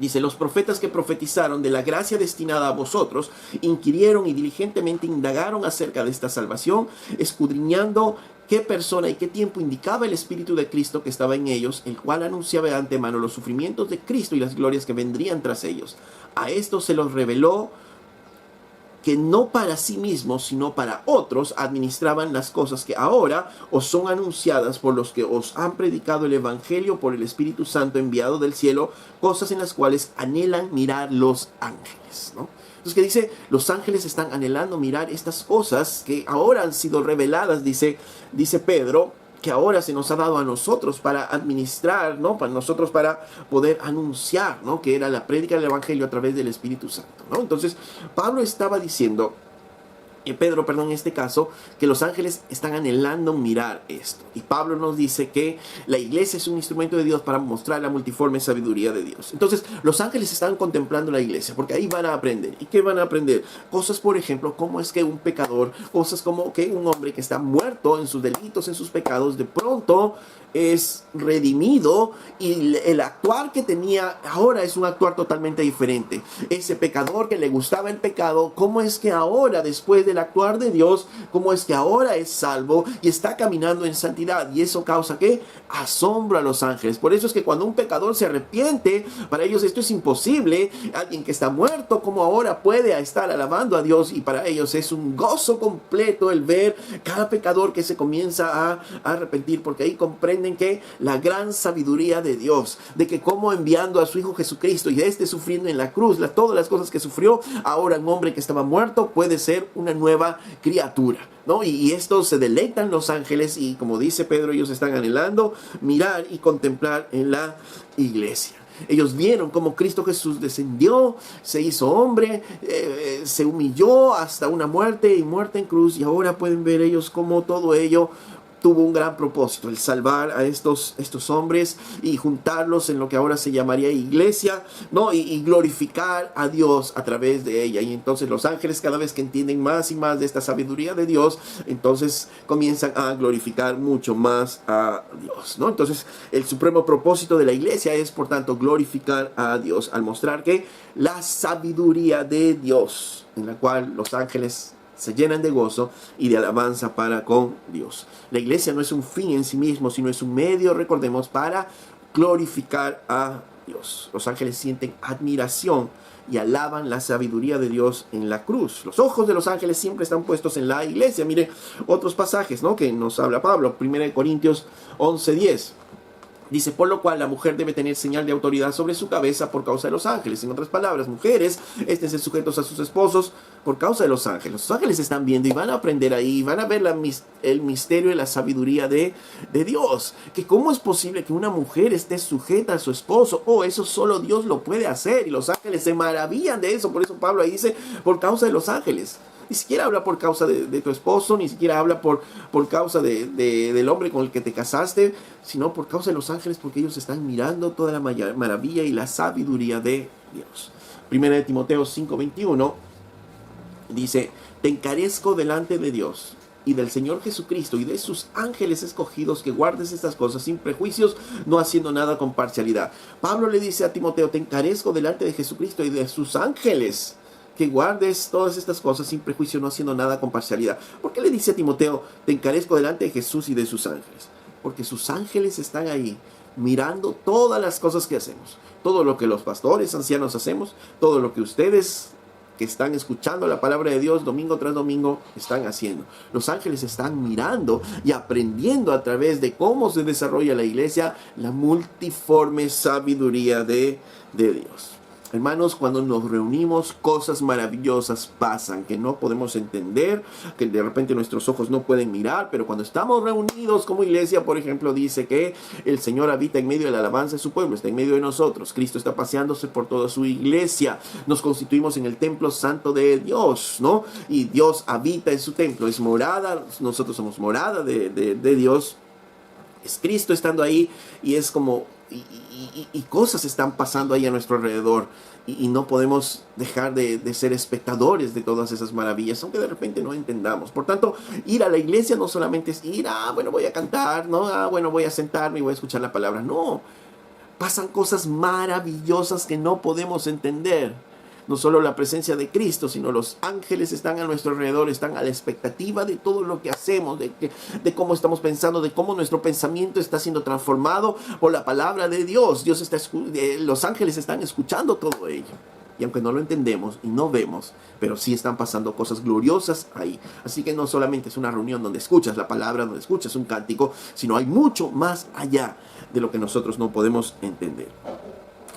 Dice, los profetas que profetizaron de la gracia destinada a vosotros, inquirieron y diligentemente indagaron acerca de esta salvación, escudriñando qué persona y qué tiempo indicaba el Espíritu de Cristo que estaba en ellos, el cual anunciaba de antemano los sufrimientos de Cristo y las glorias que vendrían tras ellos. A esto se los reveló que no para sí mismos, sino para otros, administraban las cosas que ahora os son anunciadas por los que os han predicado el Evangelio por el Espíritu Santo enviado del cielo, cosas en las cuales anhelan mirar los ángeles, ¿no? Entonces, que dice, los ángeles están anhelando mirar estas cosas que ahora han sido reveladas, dice Pedro, que ahora se nos ha dado a nosotros para administrar, ¿no? Para nosotros para poder anunciar, ¿no? Que era la prédica del Evangelio a través del Espíritu Santo, ¿no? Entonces, Pablo estaba diciendo, Pedro, en este caso, que los ángeles están anhelando mirar esto. Y Pablo nos dice que la iglesia es un instrumento de Dios para mostrar la multiforme sabiduría de Dios. Entonces, los ángeles están contemplando la iglesia, porque ahí van a aprender. ¿Y qué van a aprender? Cosas, por ejemplo, cómo es que un pecador, cosas como que un hombre que está muerto en sus delitos, en sus pecados, de pronto es redimido, y el actuar que tenía ahora es un actuar totalmente diferente. Ese pecador que le gustaba el pecado, cómo es que ahora, después del actuar de Dios, cómo es que ahora es salvo y está caminando en santidad. Y eso causa ¿qué? Asombro a los ángeles. Por eso es que cuando un pecador se arrepiente, para ellos esto es imposible. Alguien que está muerto, ¿cómo ahora puede estar alabando a Dios? Y para ellos es un gozo completo el ver cada pecador que se comienza a arrepentir, porque ahí comprenden que la gran sabiduría de Dios, de que como enviando a su Hijo Jesucristo y sufriendo en la cruz, todas las cosas que sufrió, ahora un hombre que estaba muerto puede ser una nueva criatura, ¿no? Y estos se deleitan los ángeles, y como dice Pedro, ellos están anhelando mirar y contemplar en la iglesia. Ellos vieron cómo Cristo Jesús descendió, se hizo hombre, se humilló hasta una muerte y muerte en cruz, y ahora pueden ver ellos cómo todo ello tuvo un gran propósito, el salvar a estos hombres y juntarlos en lo que ahora se llamaría iglesia, ¿no? Y glorificar a Dios a través de ella. Y entonces los ángeles, cada vez que entienden más y más de esta sabiduría de Dios, entonces comienzan a glorificar mucho más a Dios, ¿no? Entonces el supremo propósito de la iglesia es, por tanto, glorificar a Dios al mostrar que la sabiduría de Dios, en la cual los ángeles se llenan de gozo y de alabanza para con Dios. La iglesia no es un fin en sí mismo, sino es un medio, recordemos, para glorificar a Dios. Los ángeles sienten admiración y alaban la sabiduría de Dios en la cruz. Los ojos de los ángeles siempre están puestos en la iglesia. Mire otros pasajes, ¿no?, que nos habla Pablo. 1 Corintios 11:10. Dice, por lo cual la mujer debe tener señal de autoridad sobre su cabeza por causa de los ángeles. En otras palabras, mujeres, estén sujetos a sus esposos por causa de los ángeles. Los ángeles están viendo y van a aprender ahí, van a ver el misterio y la sabiduría de Dios. Que cómo es posible que una mujer esté sujeta a su esposo. Oh, eso solo Dios lo puede hacer. Y los ángeles se maravillan de eso. Por eso Pablo ahí dice, por causa de los ángeles. Ni siquiera habla por causa de tu esposo, ni siquiera habla por causa del hombre con el que te casaste, sino por causa de los ángeles, porque ellos están mirando toda la maravilla y la sabiduría de Dios. 1 Timoteo 5:21 dice, te encarezco delante de Dios y del Señor Jesucristo y de sus ángeles escogidos que guardes estas cosas sin prejuicios, no haciendo nada con parcialidad. Pablo le dice a Timoteo, te encarezco delante de Jesucristo y de sus ángeles, que guardes todas estas cosas sin prejuicio, no haciendo nada con parcialidad. ¿Por qué le dice a Timoteo, te encarezco delante de Jesús y de sus ángeles? Porque sus ángeles están ahí, mirando todas las cosas que hacemos. Todo lo que los pastores ancianos hacemos, todo lo que ustedes que están escuchando la palabra de Dios domingo tras domingo están haciendo. Los ángeles están mirando y aprendiendo a través de cómo se desarrolla la iglesia, la multiforme sabiduría de Dios. Hermanos, cuando nos reunimos, cosas maravillosas pasan que no podemos entender, que de repente nuestros ojos no pueden mirar, pero cuando estamos reunidos como iglesia, por ejemplo, dice que el Señor habita en medio de la alabanza de su pueblo, está en medio de nosotros. Cristo está paseándose por toda su iglesia. Nos constituimos en el templo santo de Dios, ¿no? Y Dios habita en su templo, es morada, nosotros somos morada de Dios. Es Cristo estando ahí y es como... Y cosas están pasando ahí a nuestro alrededor y no podemos dejar de ser espectadores de todas esas maravillas, aunque de repente no entendamos. Por tanto, ir a la iglesia no solamente es ir, bueno, voy a cantar, no, bueno, voy a sentarme y voy a escuchar la palabra. No, pasan cosas maravillosas que no podemos entender. No solo la presencia de Cristo, sino los ángeles están a nuestro alrededor, están a la expectativa de todo lo que hacemos, de cómo estamos pensando, de cómo nuestro pensamiento está siendo transformado por la palabra de Dios. Los ángeles están escuchando todo ello. Y aunque no lo entendemos y no vemos, pero sí están pasando cosas gloriosas ahí. Así que no solamente es una reunión donde escuchas la palabra, donde escuchas un cántico, sino hay mucho más allá de lo que nosotros no podemos entender.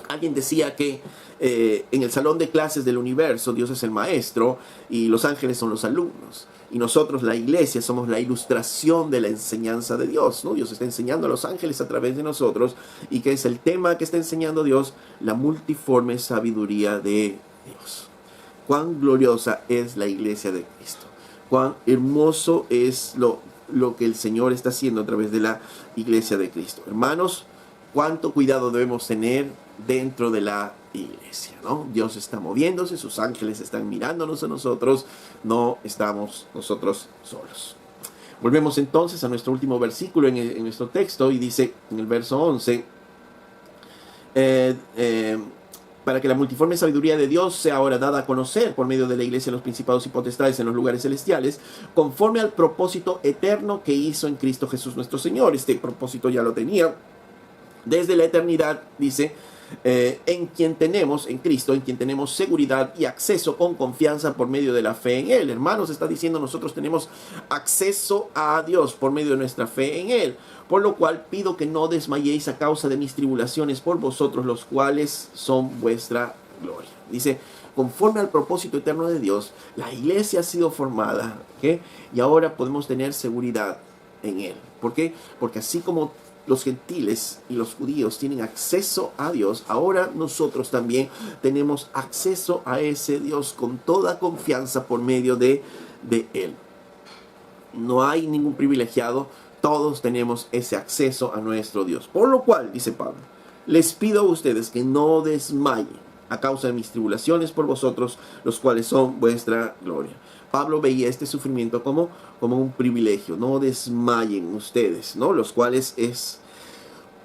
Alguien decía que en el salón de clases del universo Dios es el maestro y los ángeles son los alumnos. Y nosotros, la iglesia, somos la ilustración de la enseñanza de Dios, ¿no? Dios está enseñando a los ángeles a través de nosotros. ¿Y qué es el tema que está enseñando Dios? La multiforme sabiduría de Dios. Cuán gloriosa es la iglesia de Cristo. Cuán hermoso es lo que el Señor está haciendo a través de la iglesia de Cristo. Hermanos, cuánto cuidado debemos tener dentro de la iglesia, ¿no? Dios está moviéndose, sus ángeles están mirándonos a nosotros, no estamos nosotros solos. Volvemos entonces a nuestro último versículo en nuestro texto y dice en el verso 11, para que la multiforme sabiduría de Dios sea ahora dada a conocer por medio de la iglesia, los principados y potestades en los lugares celestiales, conforme al propósito eterno que hizo en Cristo Jesús nuestro Señor. Este propósito ya lo tenía desde la eternidad, dice, en quien tenemos, en Cristo, en quien tenemos seguridad y acceso con confianza por medio de la fe en Él. Hermanos, está diciendo, nosotros tenemos acceso a Dios por medio de nuestra fe en Él. Por lo cual pido que no desmayéis a causa de mis tribulaciones por vosotros, los cuales son vuestra gloria. Dice, conforme al propósito eterno de Dios, la iglesia ha sido formada, ¿okay? Y ahora podemos tener seguridad en Él. ¿Por qué? Porque así como los gentiles y los judíos tienen acceso a Dios, ahora nosotros también tenemos acceso a ese Dios con toda confianza por medio de Él. No hay ningún privilegiado, Todos tenemos ese acceso a nuestro Dios. Por lo cual, dice Pablo, les pido a ustedes que no desmayen a causa de mis tribulaciones por vosotros, los cuales son vuestra gloria. Pablo veía este sufrimiento como un privilegio. No desmayen ustedes, ¿no? Los cuales es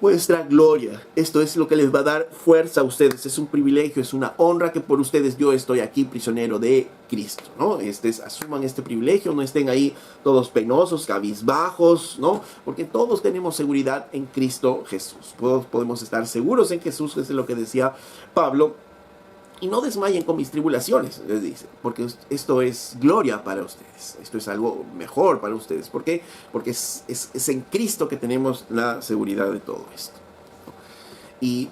vuestra gloria. Esto es lo que les va a dar fuerza a ustedes. Es un privilegio, es una honra que por ustedes yo estoy aquí prisionero de Cristo, ¿no? Asuman este privilegio, no estén ahí todos penosos, cabizbajos, ¿no? Porque todos tenemos seguridad en Cristo Jesús. Todos podemos estar seguros en Jesús, es lo que decía Pablo. Y no desmayen con mis tribulaciones, les dice, porque esto es gloria para ustedes. Esto es algo mejor para ustedes. ¿Por qué? Porque es en Cristo que tenemos la seguridad de todo esto. Y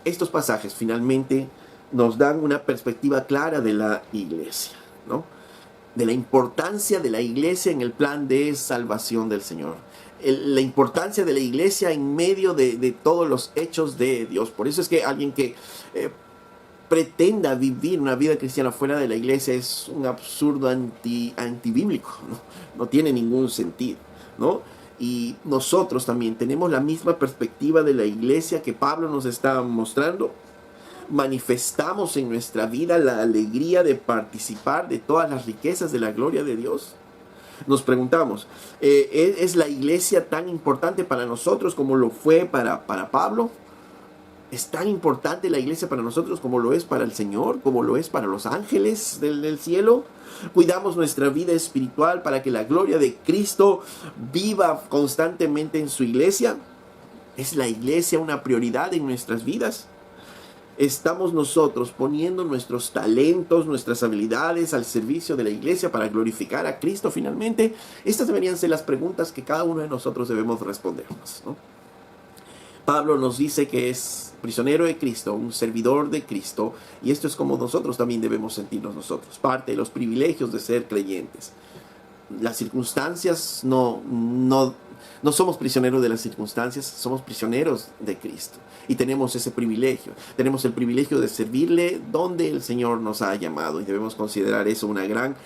estos pasajes finalmente nos dan una perspectiva clara de la iglesia, ¿no? De la importancia de la iglesia en el plan de salvación del Señor. La importancia de la iglesia en medio de todos los hechos de Dios. Por eso es que alguien que pretenda vivir una vida cristiana fuera de la iglesia es un absurdo antibíblico, ¿no? No tiene ningún sentido, ¿no? Y nosotros también tenemos la misma perspectiva de la iglesia que Pablo nos está mostrando. Manifestamos en nuestra vida la alegría de participar de todas las riquezas de la gloria de Dios. Nos preguntamos, ¿es la iglesia tan importante para nosotros como lo fue para Pablo? ¿Es tan importante la iglesia para nosotros como lo es para el Señor, como lo es para los ángeles del cielo? ¿Cuidamos nuestra vida espiritual para que la gloria de Cristo viva constantemente en su iglesia? ¿Es la iglesia una prioridad en nuestras vidas? ¿Estamos nosotros poniendo nuestros talentos, nuestras habilidades al servicio de la iglesia para glorificar a Cristo finalmente? Estas deberían ser las preguntas que cada uno de nosotros debemos respondernos, ¿no? Pablo nos dice que es prisionero de Cristo, un servidor de Cristo, y esto es como nosotros también debemos sentirnos nosotros, parte de los privilegios de ser creyentes. Las circunstancias no somos prisioneros de las circunstancias, somos prisioneros de Cristo. Y tenemos ese privilegio. Tenemos el privilegio de servirle donde el Señor nos ha llamado. Y debemos considerar eso una gran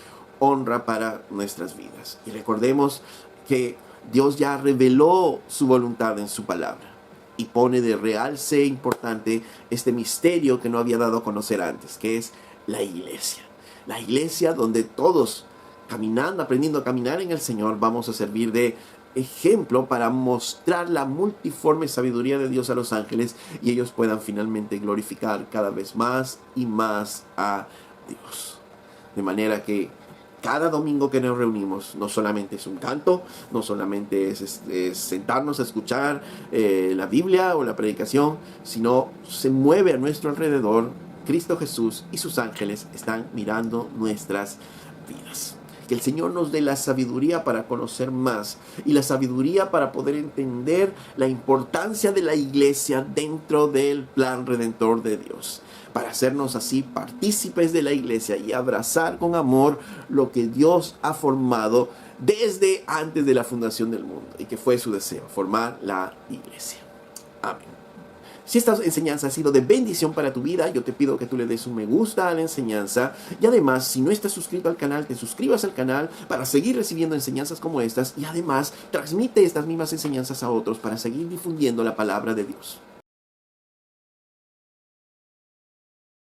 honra para nuestras vidas. Y recordemos que Dios ya reveló su voluntad en su palabra. Y pone de realce importante este misterio que no había dado a conocer antes, que es la iglesia. La iglesia donde todos, caminando, aprendiendo a caminar en el Señor, vamos a servir de ejemplo para mostrar la multiforme sabiduría de Dios a los ángeles y ellos puedan finalmente glorificar cada vez más y más a Dios. De manera que cada domingo que nos reunimos no solamente es un canto, no solamente es sentarnos a escuchar la Biblia o la predicación, sino se mueve a nuestro alrededor. Cristo Jesús y sus ángeles están mirando nuestras vidas. Que el Señor nos dé la sabiduría para conocer más y la sabiduría para poder entender la importancia de la iglesia dentro del plan redentor de Dios, para hacernos así partícipes de la iglesia y abrazar con amor lo que Dios ha formado desde antes de la fundación del mundo y que fue su deseo, formar la iglesia. Amén. Si esta enseñanza ha sido de bendición para tu vida, yo te pido que tú le des un me gusta a la enseñanza y además, si no estás suscrito al canal, te suscribas al canal para seguir recibiendo enseñanzas como estas y además transmite estas mismas enseñanzas a otros para seguir difundiendo la palabra de Dios.